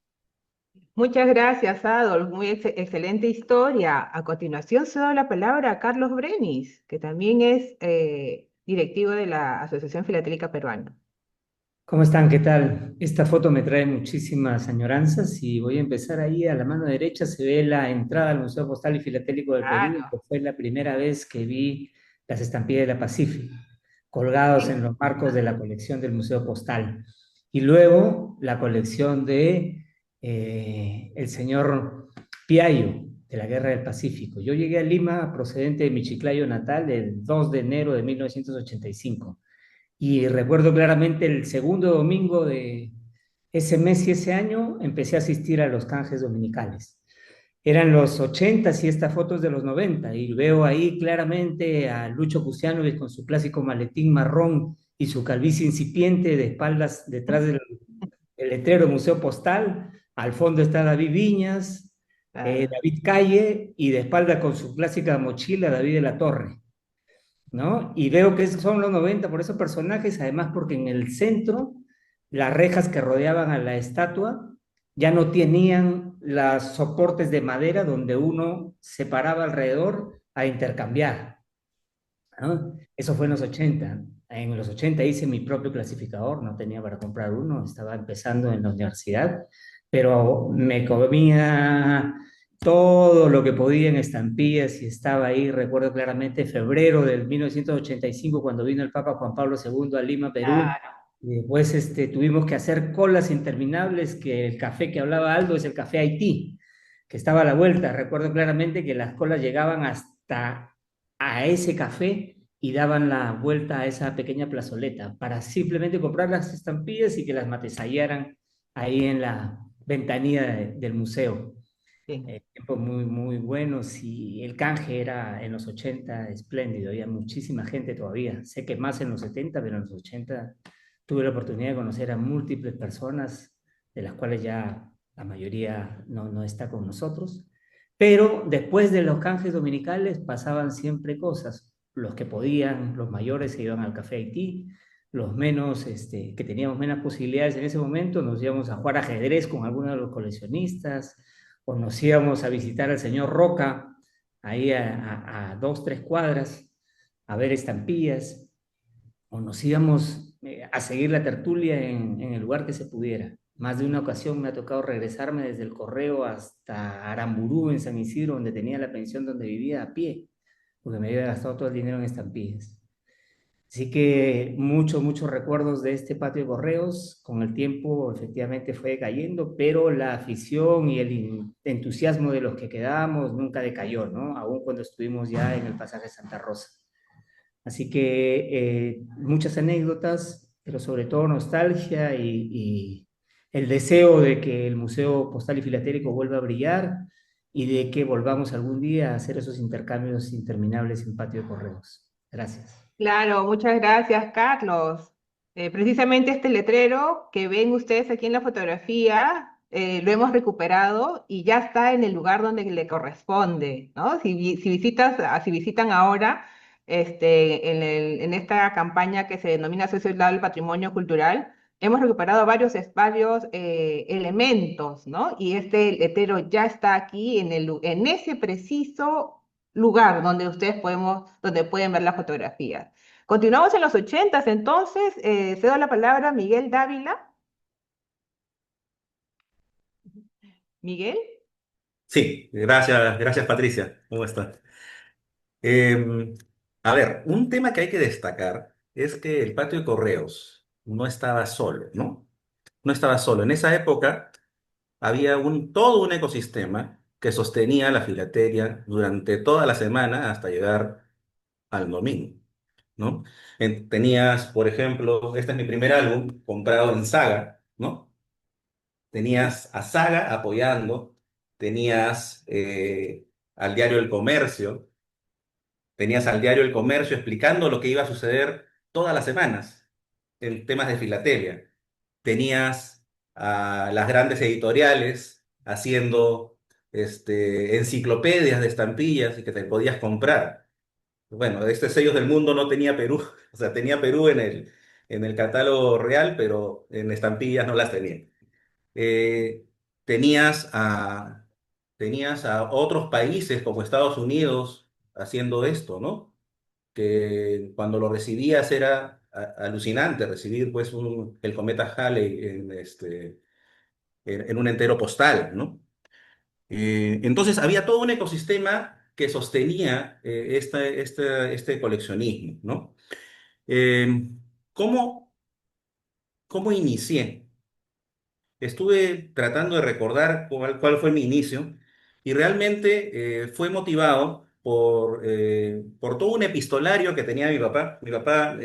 Muchas gracias, Adolf. Muy excelente historia. A continuación, cedo la palabra a Carlos Brenis, que también es directivo de la Asociación Filatélica Peruana. ¿Cómo están? ¿Qué tal? Esta foto me trae muchísimas añoranzas y voy a empezar ahí. A la mano derecha se ve la entrada al Museo Postal y Filatélico del Perú, que fue la primera vez que vi las estampillas de la Pacífico colgados en los marcos de la colección del Museo Postal. Y luego la colección de el señor Piayo, de la Guerra del Pacífico. Yo llegué a Lima procedente de mi Chiclayo natal el 2 de enero de 1985. Y recuerdo claramente el segundo domingo de ese mes y ese año empecé a asistir a los canjes dominicales. Eran los 80 y esta foto es de los 90 y veo ahí claramente a Lucho Cusianovic con su clásico maletín marrón y su calvicie incipiente de espaldas detrás del letrero Museo Postal. Al fondo está David Viñas, David Calle, y de espalda con su clásica mochila David de la Torre, ¿no? Y veo que son los 90 por esos personajes, además porque en el centro las rejas que rodeaban a la estatua ya no tenían los soportes de madera donde uno se paraba alrededor a intercambiar, ¿no? Eso fue en los 80. En los 80 hice mi propio clasificador, no tenía para comprar uno, estaba empezando en la universidad, pero me comía todo lo que podía en estampillas y estaba ahí. Recuerdo claramente febrero del 1985 cuando vino el Papa Juan Pablo II a Lima, Perú. Y después tuvimos que hacer colas interminables, que el café que hablaba Aldo es el café Haití, que estaba a la vuelta. Recuerdo claramente que las colas llegaban hasta a ese café y daban la vuelta a esa pequeña plazoleta para simplemente comprar las estampillas y que las matesallaran ahí en la ventanilla del museo. Tiempos muy, muy buenos, y el canje era en los 80 espléndido, había muchísima gente todavía. Sé que más en los 70, pero en los 80 tuve la oportunidad de conocer a múltiples personas, de las cuales ya la mayoría no está con nosotros. Pero después de los canjes dominicales pasaban siempre cosas. Los que podían, los mayores, se iban al Café Haití. Los menos, que teníamos menos posibilidades en ese momento, nos íbamos a jugar ajedrez con algunos de los coleccionistas, o nos íbamos a visitar al señor Roca, ahí a 2, 3 cuadras, a ver estampillas, o nos íbamos a seguir la tertulia en el lugar que se pudiera. Más de una ocasión me ha tocado regresarme desde el correo hasta Aramburú, en San Isidro, donde tenía la pensión donde vivía, a pie, porque me había gastado todo el dinero en estampillas. Así que muchos recuerdos de este patio de correos. Con el tiempo efectivamente fue cayendo, pero la afición y el entusiasmo de los que quedamos nunca decayó, ¿no? Aún cuando estuvimos ya en el pasaje Santa Rosa. Así que muchas anécdotas, pero sobre todo nostalgia y el deseo de que el Museo Postal y Filatélico vuelva a brillar, y de que volvamos algún día a hacer esos intercambios interminables en patio de correos. Gracias. Claro, muchas gracias, Carlos. Precisamente este letrero que ven ustedes aquí en la fotografía, lo hemos recuperado y ya está en el lugar donde le corresponde, ¿no? Si visitan ahora, en esta campaña que se denomina Sociedad del Patrimonio Cultural, hemos recuperado varios elementos, ¿no? Y este letrero ya está aquí en ese preciso lugar donde pueden ver las fotografías. Continuamos en los 80, entonces cedo la palabra a Miguel Dávila. Miguel. Sí, gracias Patricia. ¿Cómo estás? Em, a ver, un tema que hay que destacar es que el patio de correos no estaba solo, ¿no? No estaba solo. En esa época había todo un ecosistema que sostenía la filatería durante toda la semana hasta llegar al domingo, ¿no? Tenías, por ejemplo, este es mi primer álbum comprado en Saga, ¿no? Tenías a Saga apoyando, tenías al diario El Comercio, tenías al diario El Comercio explicando lo que iba a suceder todas las semanas en temas de filatelia. Tenías a las grandes editoriales haciendo enciclopedias de estampillas y que te podías comprar. Bueno, este Sellos del Mundo no tenía Perú, o sea, tenía Perú en el catálogo real, pero en estampillas no las tenía. Eh, tenías a, tenías a otros países como Estados Unidos haciendo esto, ¿no? Que cuando lo recibías era alucinante recibir pues el cometa Halley en un entero postal, ¿no? Entonces había todo un ecosistema que sostenía este coleccionismo, ¿no? Eh, ¿cómo, cómo inicié? Estuve tratando de recordar cuál fue mi inicio y realmente fue motivado por todo un epistolario que tenía mi papá. Mi papá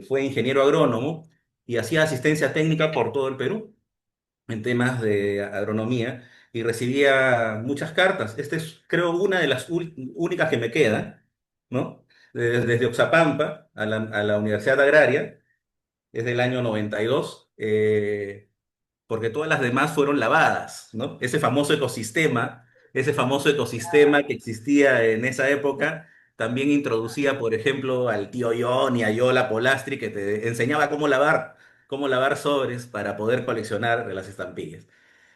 fue ingeniero agrónomo y hacía asistencia técnica por todo el Perú en temas de agronomía y recibía muchas cartas. Esta es, creo, una de las únicas que me queda, ¿no? Desde Oxapampa a la Universidad Agraria, es del año 92. Porque todas las demás fueron lavadas, ¿no? Ese famoso ecosistema que existía en esa época, también introducía, por ejemplo, al tío John y a Yola Polastri, que te enseñaba cómo lavar sobres para poder coleccionar las estampillas.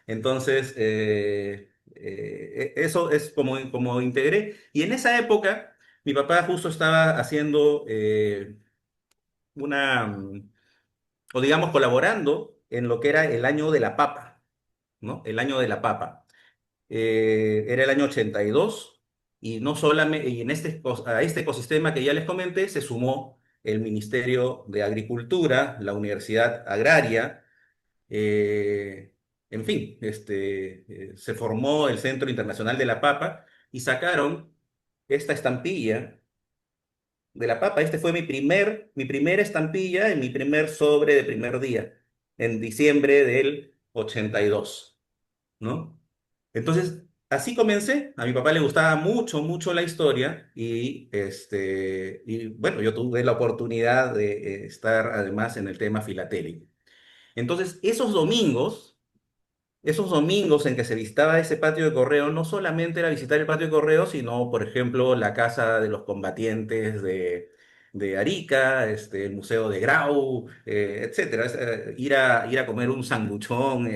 Entonces, eso es como integré. Y en esa época, mi papá justo estaba haciendo una, o digamos, colaborando en lo que era el año de la papa, ¿no? El año de la papa. Era el año 82 y no solamente, y a este ecosistema que ya les comenté se sumó el Ministerio de Agricultura, la Universidad Agraria, en fin, se formó el Centro Internacional de la Papa y sacaron esta estampilla de la papa. Este fue mi primera estampilla en mi primer sobre de primer día, en diciembre del 82, ¿no? Entonces, así comencé. A mi papá le gustaba mucho, mucho la historia y bueno, yo tuve la oportunidad de estar además en el tema filatélico. Entonces, esos domingos en que se visitaba ese patio de correo, no solamente era visitar el patio de correo, sino, por ejemplo, la casa de los combatientes de Arica, el Museo de Grau, etcétera. Ir a comer un sanguchón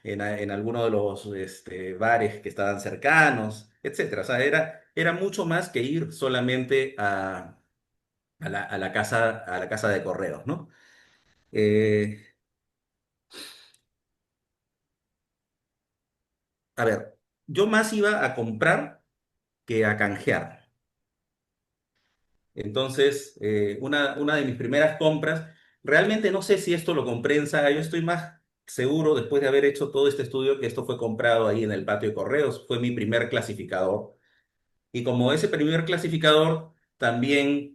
en alguno de los bares que estaban cercanos, etcétera. O sea, era mucho más que ir solamente a la casa de correos, ¿no? Eh, a ver, yo más iba a comprar que a canjear. Entonces, una de mis primeras compras, realmente no sé si esto lo compré en Saga, yo estoy más seguro después de haber hecho todo este estudio que esto fue comprado ahí en el patio de correos, fue mi primer clasificador. Y como ese primer clasificador, también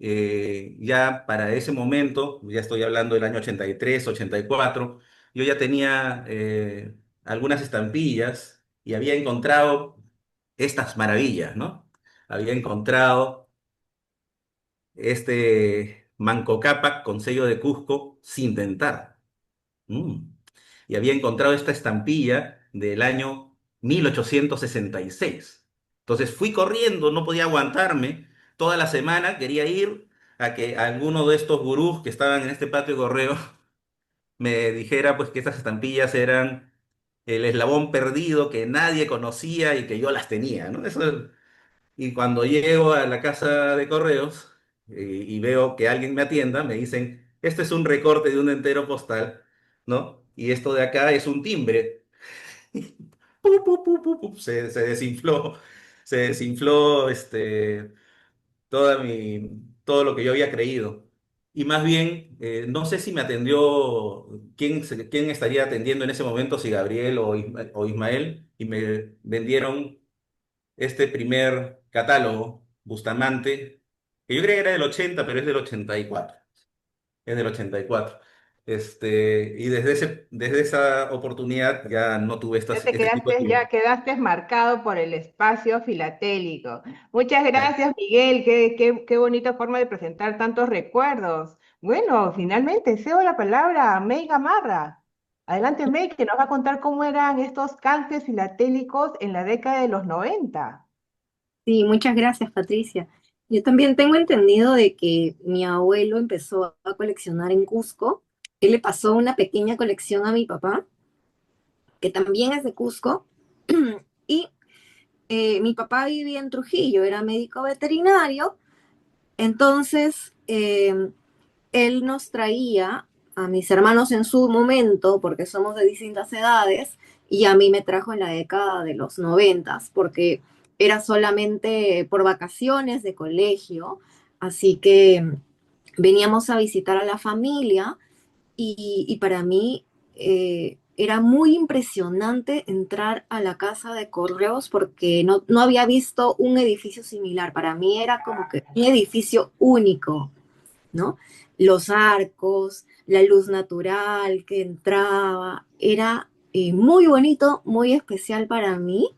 ya para ese momento, ya estoy hablando del año 83, 84, yo ya tenía algunas estampillas y había encontrado estas maravillas, ¿no? Había encontrado este Manco Cápac con sello de Cusco sin dentar. Mm. Y había encontrado esta estampilla del año 1866. Entonces fui corriendo, no podía aguantarme. Toda la semana quería ir a que alguno de estos gurús que estaban en este patio de correo me dijera pues que estas estampillas eran el eslabón perdido que nadie conocía y que yo las tenía, ¿no? Y cuando llego a la casa de correos y veo que alguien me atienda, me dicen, este es un recorte de un entero postal, ¿no? Y esto de acá es un timbre. Pu, pu, pu, pu, pu, se desinfló todo lo que yo había creído. Y más bien, no sé si me atendió, quién estaría atendiendo en ese momento, si Gabriel o Ismael, y me vendieron este primer catálogo, Bustamante, que yo creía que era del 80 pero es del 84. Es del 84. Y desde esa oportunidad ya no tuve Ya este tipo de... ya quedaste marcado por el espacio filatélico. Muchas gracias, Miguel. Qué bonita forma de presentar tantos recuerdos. Bueno, finalmente cedo la palabra a May Gamarra. Adelante, May, que nos va a contar cómo eran estos canjes filatélicos en la década de los 90. Sí, muchas gracias, Patricia. Yo también tengo entendido de que mi abuelo empezó a coleccionar en Cusco. Él le pasó una pequeña colección a mi papá, que también es de Cusco, y mi papá vivía en Trujillo, era médico veterinario, entonces él nos traía a mis hermanos en su momento, porque somos de distintas edades, y a mí me trajo en la década de los 90, porque era solamente por vacaciones de colegio, así que veníamos a visitar a la familia y para mí era muy impresionante entrar a la casa de correos porque no había visto un edificio similar. Para mí era como que un edificio único, ¿no? Los arcos, la luz natural que entraba, era muy bonito, muy especial para mí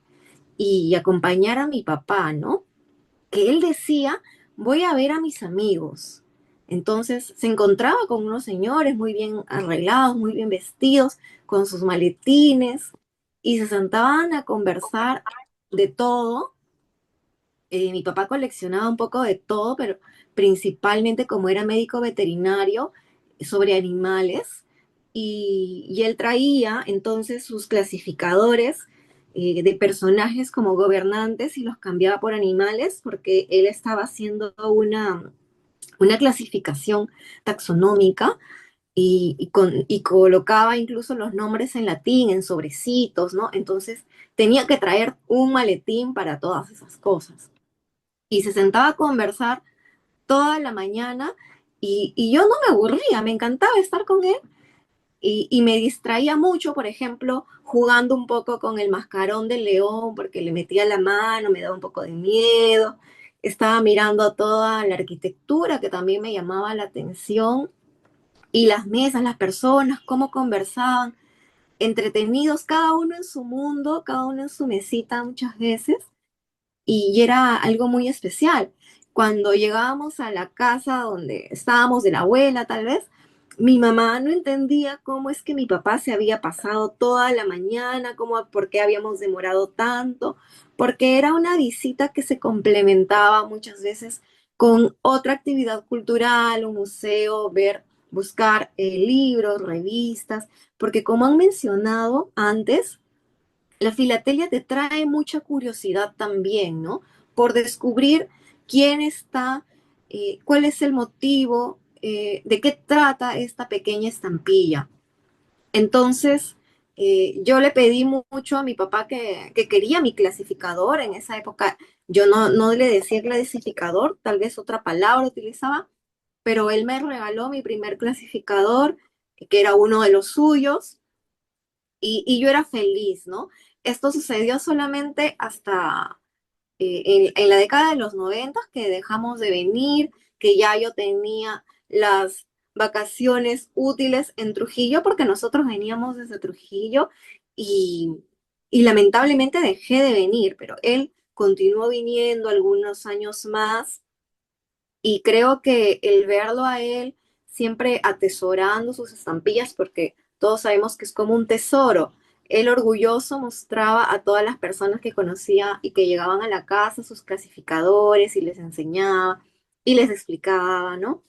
y acompañar a mi papá, ¿no? Que él decía, voy a ver a mis amigos. Entonces se encontraba con unos señores muy bien arreglados, muy bien vestidos, con sus maletines, y se sentaban a conversar de todo. Mi papá coleccionaba un poco de todo, pero principalmente como era médico veterinario sobre animales, y él traía entonces sus clasificadores de personajes como gobernantes y los cambiaba por animales porque él estaba haciendo una clasificación taxonómica y colocaba incluso los nombres en latín, en sobrecitos, ¿no? Entonces tenía que traer un maletín para todas esas cosas y se sentaba a conversar toda la mañana y yo no me aburría, me encantaba estar con él y me distraía mucho, por ejemplo, jugando un poco con el mascarón del león porque le metía la mano, me daba un poco de miedo, estaba mirando toda la arquitectura que también me llamaba la atención y las mesas, las personas, cómo conversaban, entretenidos, cada uno en su mundo, cada uno en su mesita muchas veces y era algo muy especial. Cuando llegábamos a la casa donde estábamos de la abuela, tal vez, mi mamá no entendía cómo es que mi papá se había pasado toda la mañana, por qué habíamos demorado tanto, porque era una visita que se complementaba muchas veces con otra actividad cultural, un museo, buscar libros, revistas, porque como han mencionado antes, la filatelia te trae mucha curiosidad también, ¿no? Por descubrir quién está, cuál es el motivo, de qué trata esta pequeña estampilla. Entonces, yo le pedí mucho a mi papá que quería mi clasificador. En esa época yo no le decía clasificador, tal vez otra palabra utilizaba, pero él me regaló mi primer clasificador, que era uno de los suyos y yo era feliz, ¿no? Esto sucedió solamente hasta en la década de los 90 que dejamos de venir, que ya yo tenía las vacaciones útiles en Trujillo, porque nosotros veníamos desde Trujillo y, y lamentablemente dejé de venir, pero él continuó viniendo algunos años más y creo que el verlo a él siempre atesorando sus estampillas, porque todos sabemos que es como un tesoro. Él orgulloso mostraba a todas las personas que conocía y que llegaban a la casa sus clasificadores y les enseñaba y les explicaba, ¿no?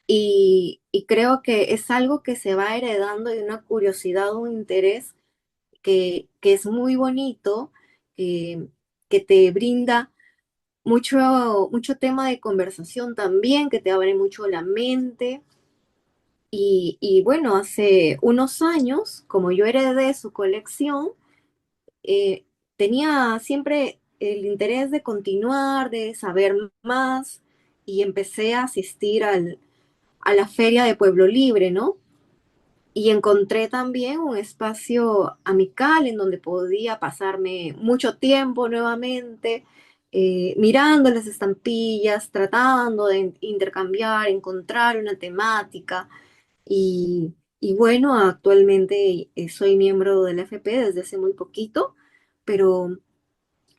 Y creo que es algo que se va heredando de una curiosidad, un interés que es muy bonito, eh, que te brinda mucho tema de conversación también, que te abre mucho la mente. Y bueno, hace unos años, como yo heredé su colección, eh, tenía siempre el interés de continuar, de saber más, y empecé a asistir a la Feria de Pueblo Libre, ¿no? Y encontré también un espacio amical en donde podía pasarme mucho tiempo nuevamente, mirando las estampillas, tratando de intercambiar, encontrar una temática. Y bueno, actualmente soy miembro del FP desde hace muy poquito, pero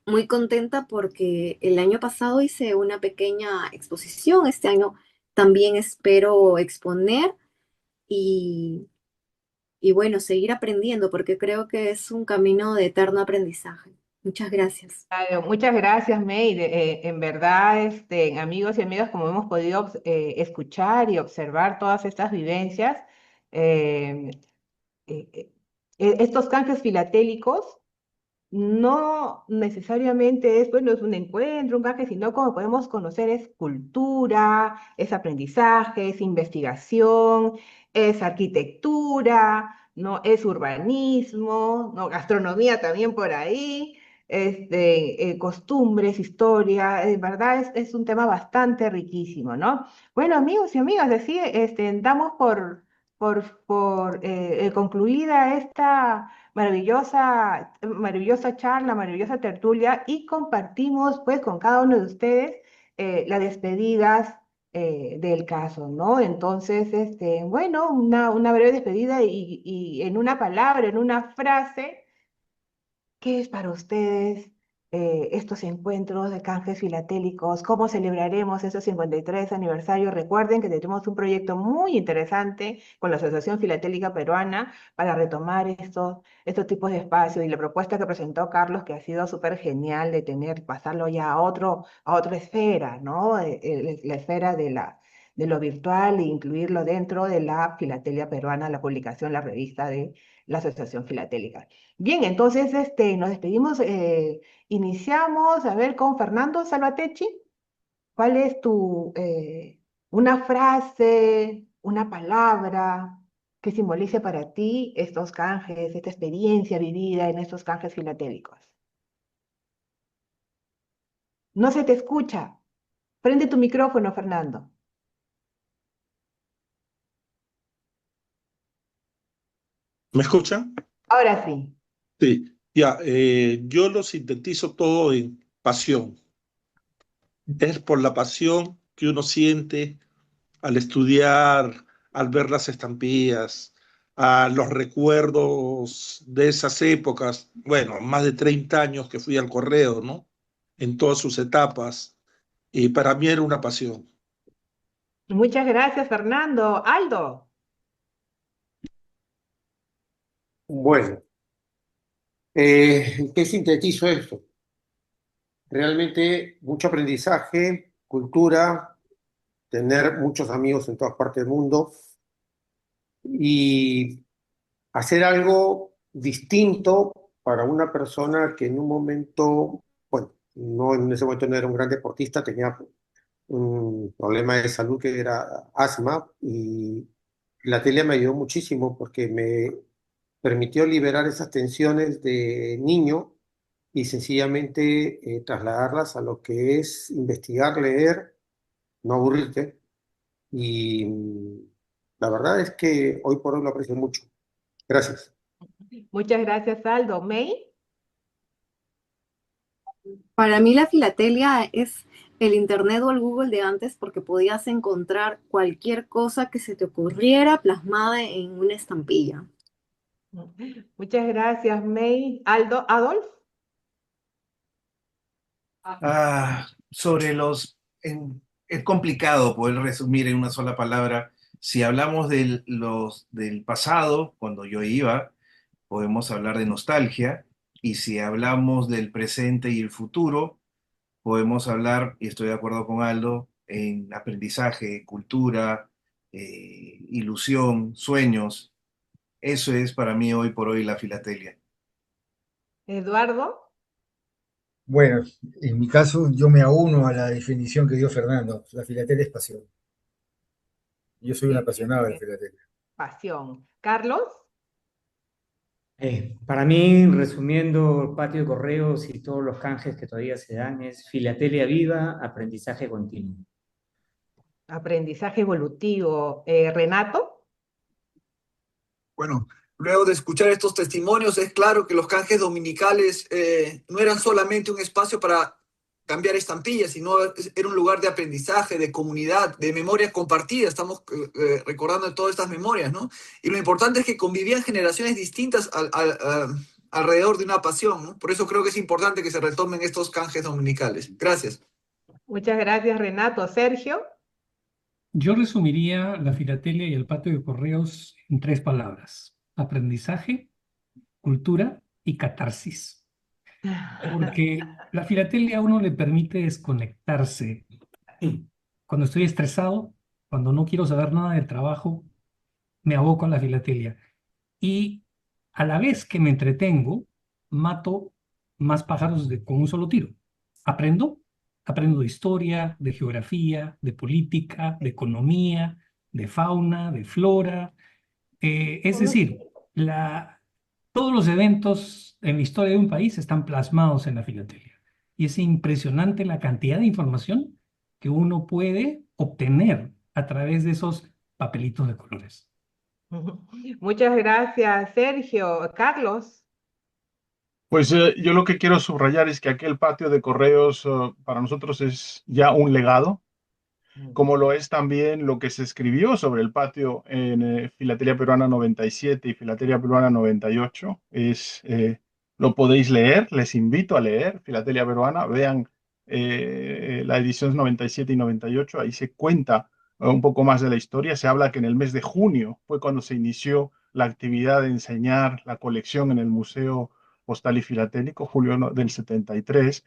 muy contenta porque el año pasado hice una pequeña exposición, este año también espero exponer y y bueno, seguir aprendiendo porque creo que es un camino de eterno aprendizaje. Muchas gracias. Claro, muchas gracias, May. En verdad, amigos y amigas, como hemos podido escuchar y observar todas estas vivencias, eh, eh, eh, estos canjes filatélicos no necesariamente es, bueno, es un encuentro, un canje, sino como podemos conocer es cultura, es aprendizaje, es investigación, es arquitectura, ¿no? Es urbanismo, ¿no? Gastronomía también por ahí, costumbres, historia, en verdad es un tema bastante riquísimo, ¿no? Bueno, amigos y amigas, así damos por concluida esta maravillosa charla, maravillosa tertulia y compartimos pues con cada uno de ustedes las despedidas del caso, ¿no? Entonces, bueno, una breve despedida y en una palabra, en una frase. ¿Qué es para ustedes estos encuentros de canjes filatélicos? ¿Cómo celebraremos ese 53 aniversario? Recuerden que tenemos un proyecto muy interesante con la Asociación Filatélica Peruana para retomar estos tipos de espacios y la propuesta que presentó Carlos, que ha sido súper genial de pasarlo ya a otra esfera, ¿no? La esfera de lo virtual e incluirlo dentro de la filatelia peruana, la publicación, la revista de la Asociación Filatélica. Bien, entonces nos despedimos. Iniciamos, a ver, con Fernando Salvatechi. ¿Cuál es una frase, una palabra que simbolice para ti estos canjes, esta experiencia vivida en estos canjes filatélicos? No se te escucha. Prende tu micrófono, Fernando. ¿Me escuchan? Ahora sí. Sí, ya, yo lo sintetizo todo en pasión. Es por la pasión que uno siente al estudiar, al ver las estampillas, a los recuerdos de esas épocas, bueno, más de 30 años que fui al correo, ¿no? En todas sus etapas, y para mí era una pasión. Muchas gracias, Fernando. Aldo. Bueno, ¿qué sintetizo esto? Realmente mucho aprendizaje, cultura, tener muchos amigos en todas partes del mundo y hacer algo distinto para una persona que en un momento, bueno, no en ese momento no era un gran deportista, tenía un problema de salud que era asma y la tele me ayudó muchísimo porque me permitió liberar esas tensiones de niño y sencillamente trasladarlas a lo que es investigar, leer, no aburrirte. Y la verdad es que hoy por hoy lo aprecio mucho. Gracias. Muchas gracias, Aldo. May. Para mí la filatelia es el internet o el Google de antes porque podías encontrar cualquier cosa que se te ocurriera plasmada en una estampilla. Muchas gracias, May. Adolf. Sobre es complicado poder resumir en una sola palabra. Si hablamos del pasado, cuando yo iba, podemos hablar de nostalgia. Y si hablamos del presente y el futuro, podemos hablar, y estoy de acuerdo con Aldo, en aprendizaje, cultura, ilusión, sueños. Eso es para mí hoy por hoy la filatelia. Eduardo. Bueno, en mi caso yo me auno a la definición que dio Fernando. La filatelia es pasión. Yo soy un apasionado de la filatelia. Pasión. Carlos. Para mí, resumiendo Patio de Correos y todos los canjes que todavía se dan, es filatelia viva, aprendizaje continuo. Aprendizaje evolutivo. Renato. Bueno, luego de escuchar estos testimonios, es claro que los canjes dominicales no eran solamente un espacio para cambiar estampillas, sino era un lugar de aprendizaje, de comunidad, de memorias compartidas. Estamos recordando todas estas memorias, ¿no? Y lo importante es que convivían generaciones distintas alrededor de una pasión, ¿no? Por eso creo que es importante que se retomen estos canjes dominicales. Gracias. Muchas gracias, Renato. Sergio. Yo resumiría la filatelia y el patio de correos en 3 palabras: aprendizaje, cultura y catarsis. Porque la filatelia a uno le permite desconectarse. Cuando estoy estresado, cuando no quiero saber nada del trabajo, me aboco a la filatelia. Y a la vez que me entretengo, mato más pájaros con un solo tiro. Aprendo de historia, de geografía, de política, de economía, de fauna, de flora. Es decir, todos los eventos en la historia de un país están plasmados en la filatelia. Y es impresionante la cantidad de información que uno puede obtener a través de esos papelitos de colores. Muchas gracias, Sergio. Carlos. Pues yo lo que quiero subrayar es que aquel patio de correos para nosotros es ya un legado, como lo es también lo que se escribió sobre el patio en Filatelia Peruana 97 y Filatelia Peruana 98. Lo podéis leer, les invito a leer Filatelia Peruana, vean la edición 97 y 98, ahí se cuenta un poco más de la historia. Se habla que en el mes de junio fue cuando se inició la actividad de enseñar la colección en el Museo Postal y Filatélico, julio del 73.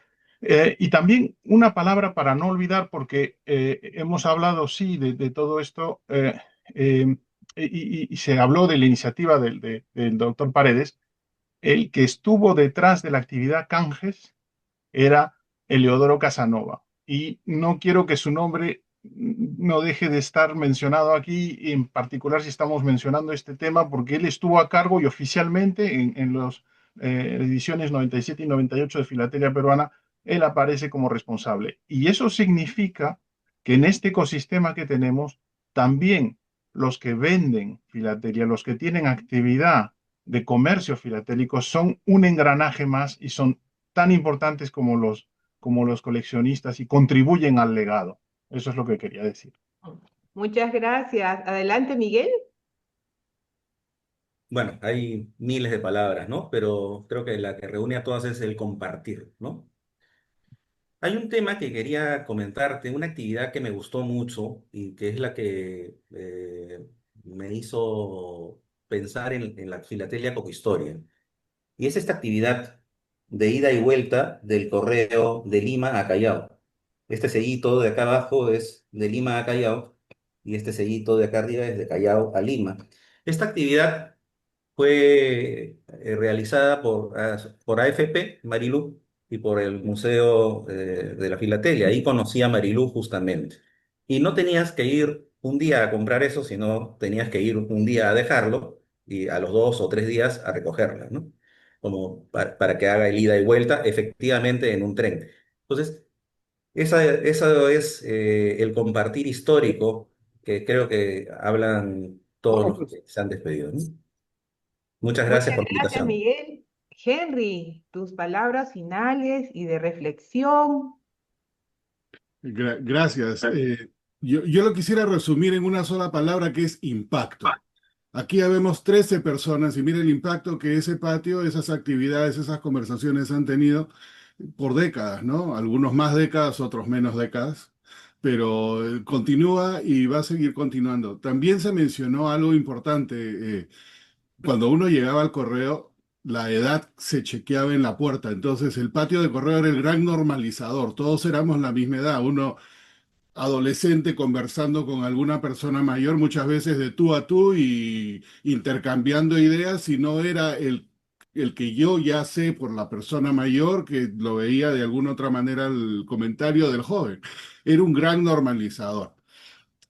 Y también una palabra para no olvidar, porque hemos hablado, sí, de todo esto, y se habló de la iniciativa del doctor Paredes. El que estuvo detrás de la actividad Canjes era Eleodoro Casanova. Y no quiero que su nombre no deje de estar mencionado aquí, en particular si estamos mencionando este tema, porque él estuvo a cargo y oficialmente en las ediciones 97 y 98 de Filatelia Peruana, él aparece como responsable. Y eso significa que en este ecosistema que tenemos, también los que venden filatelia, los que tienen actividad de comercio filatélico, son un engranaje más y son tan importantes como los coleccionistas y contribuyen al legado. Eso es lo que quería decir. Muchas gracias. Adelante, Miguel. Bueno, hay miles de palabras, ¿no? Pero creo que la que reúne a todas es el compartir, ¿no? Hay un tema que quería comentarte, una actividad que me gustó mucho y que es la que me hizo pensar en la filatelia como historia. Y es esta actividad de ida y vuelta del correo de Lima a Callao. Este sellito de acá abajo es de Lima a Callao y este sellito de acá arriba es de Callao a Lima. Esta actividad fue realizada por AFP, Marilú, y por el Museo de la Filatelia. Ahí conocí a Marilú justamente. Y no tenías que ir un día a comprar eso, sino tenías que ir un día a dejarlo y a los 2 o 3 días a recogerla, ¿no? Como para que haga el ida y vuelta efectivamente en un tren. Entonces, eso es el compartir histórico que creo que hablan todos los que se han despedido, ¿no? Muchas gracias Muchas por la gracias, invitación. Miguel. Henry, tus palabras finales y de reflexión. Gracias. Yo lo quisiera resumir en una sola palabra que es impacto. Aquí ya vemos 13 personas y mire el impacto que ese patio, esas actividades, esas conversaciones han tenido por décadas, ¿no? Algunos más décadas, otros menos décadas, pero continúa y va a seguir continuando. También se mencionó algo importante. Cuando uno llegaba al correo, la edad se chequeaba en la puerta. Entonces, el patio de correo era el gran normalizador. Todos éramos la misma edad. Uno adolescente conversando con alguna persona mayor, muchas veces de tú a tú y intercambiando ideas, y no era el que yo ya sé por la persona mayor que lo veía de alguna otra manera el comentario del joven. Era un gran normalizador.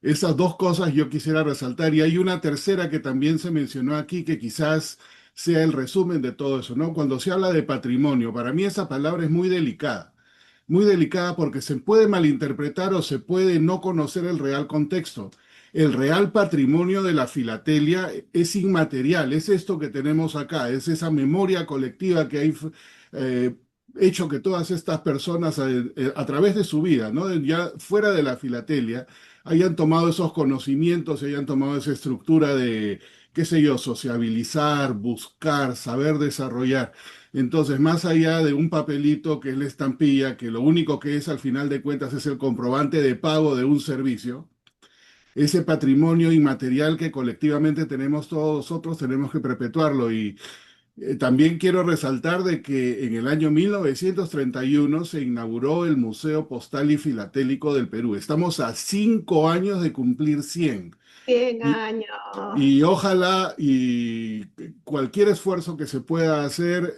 Esas dos cosas yo quisiera resaltar. Y hay una tercera que también se mencionó aquí, que quizás sea el resumen de todo eso, ¿no? Cuando se habla de patrimonio, para mí esa palabra es muy delicada porque se puede malinterpretar o se puede no conocer el real contexto. El real patrimonio de la filatelia es inmaterial, es esto que tenemos acá, es esa memoria colectiva que hay eh, hecho que todas estas personas a través de su vida, ¿no? Ya fuera de la filatelia, hayan tomado esos conocimientos, hayan tomado esa estructura de, qué sé yo, sociabilizar, buscar, saber desarrollar. Entonces, más allá de un papelito que es la estampilla, que lo único que es al final de cuentas es el comprobante de pago de un servicio, ese patrimonio inmaterial que colectivamente tenemos todos nosotros, tenemos que perpetuarlo. Y también quiero resaltar de que en el año 1931 se inauguró el Museo Postal y Filatélico del Perú. Estamos a 5 años de cumplir 100. 100 Y, años. y ojalá y cualquier esfuerzo que se pueda hacer,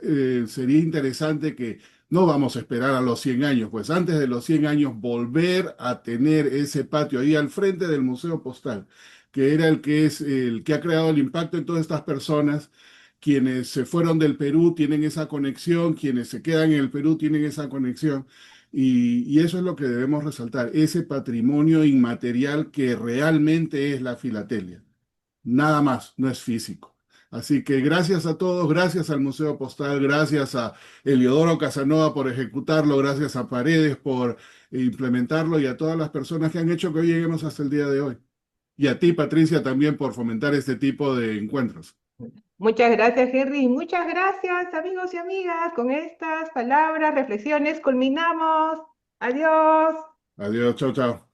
sería interesante que no vamos a esperar a los 100 años, pues antes de los 100 años volver a tener ese patio ahí al frente del Museo Postal, que era el que ha creado el impacto en todas estas personas. Quienes se fueron del Perú tienen esa conexión, quienes se quedan en el Perú tienen esa conexión. Y eso es lo que debemos resaltar, ese patrimonio inmaterial que realmente es la filatelia. Nada más, no es físico. Así que gracias a todos, gracias al Museo Postal, gracias a Eliodoro Casanova por ejecutarlo, gracias a Paredes por implementarlo y a todas las personas que han hecho que hoy lleguemos hasta el día de hoy. Y a ti, Patricia, también por fomentar este tipo de encuentros. Muchas gracias, Henry. Muchas gracias, amigos y amigas. Con estas palabras, reflexiones, culminamos. Adiós. Adiós, chao, chao.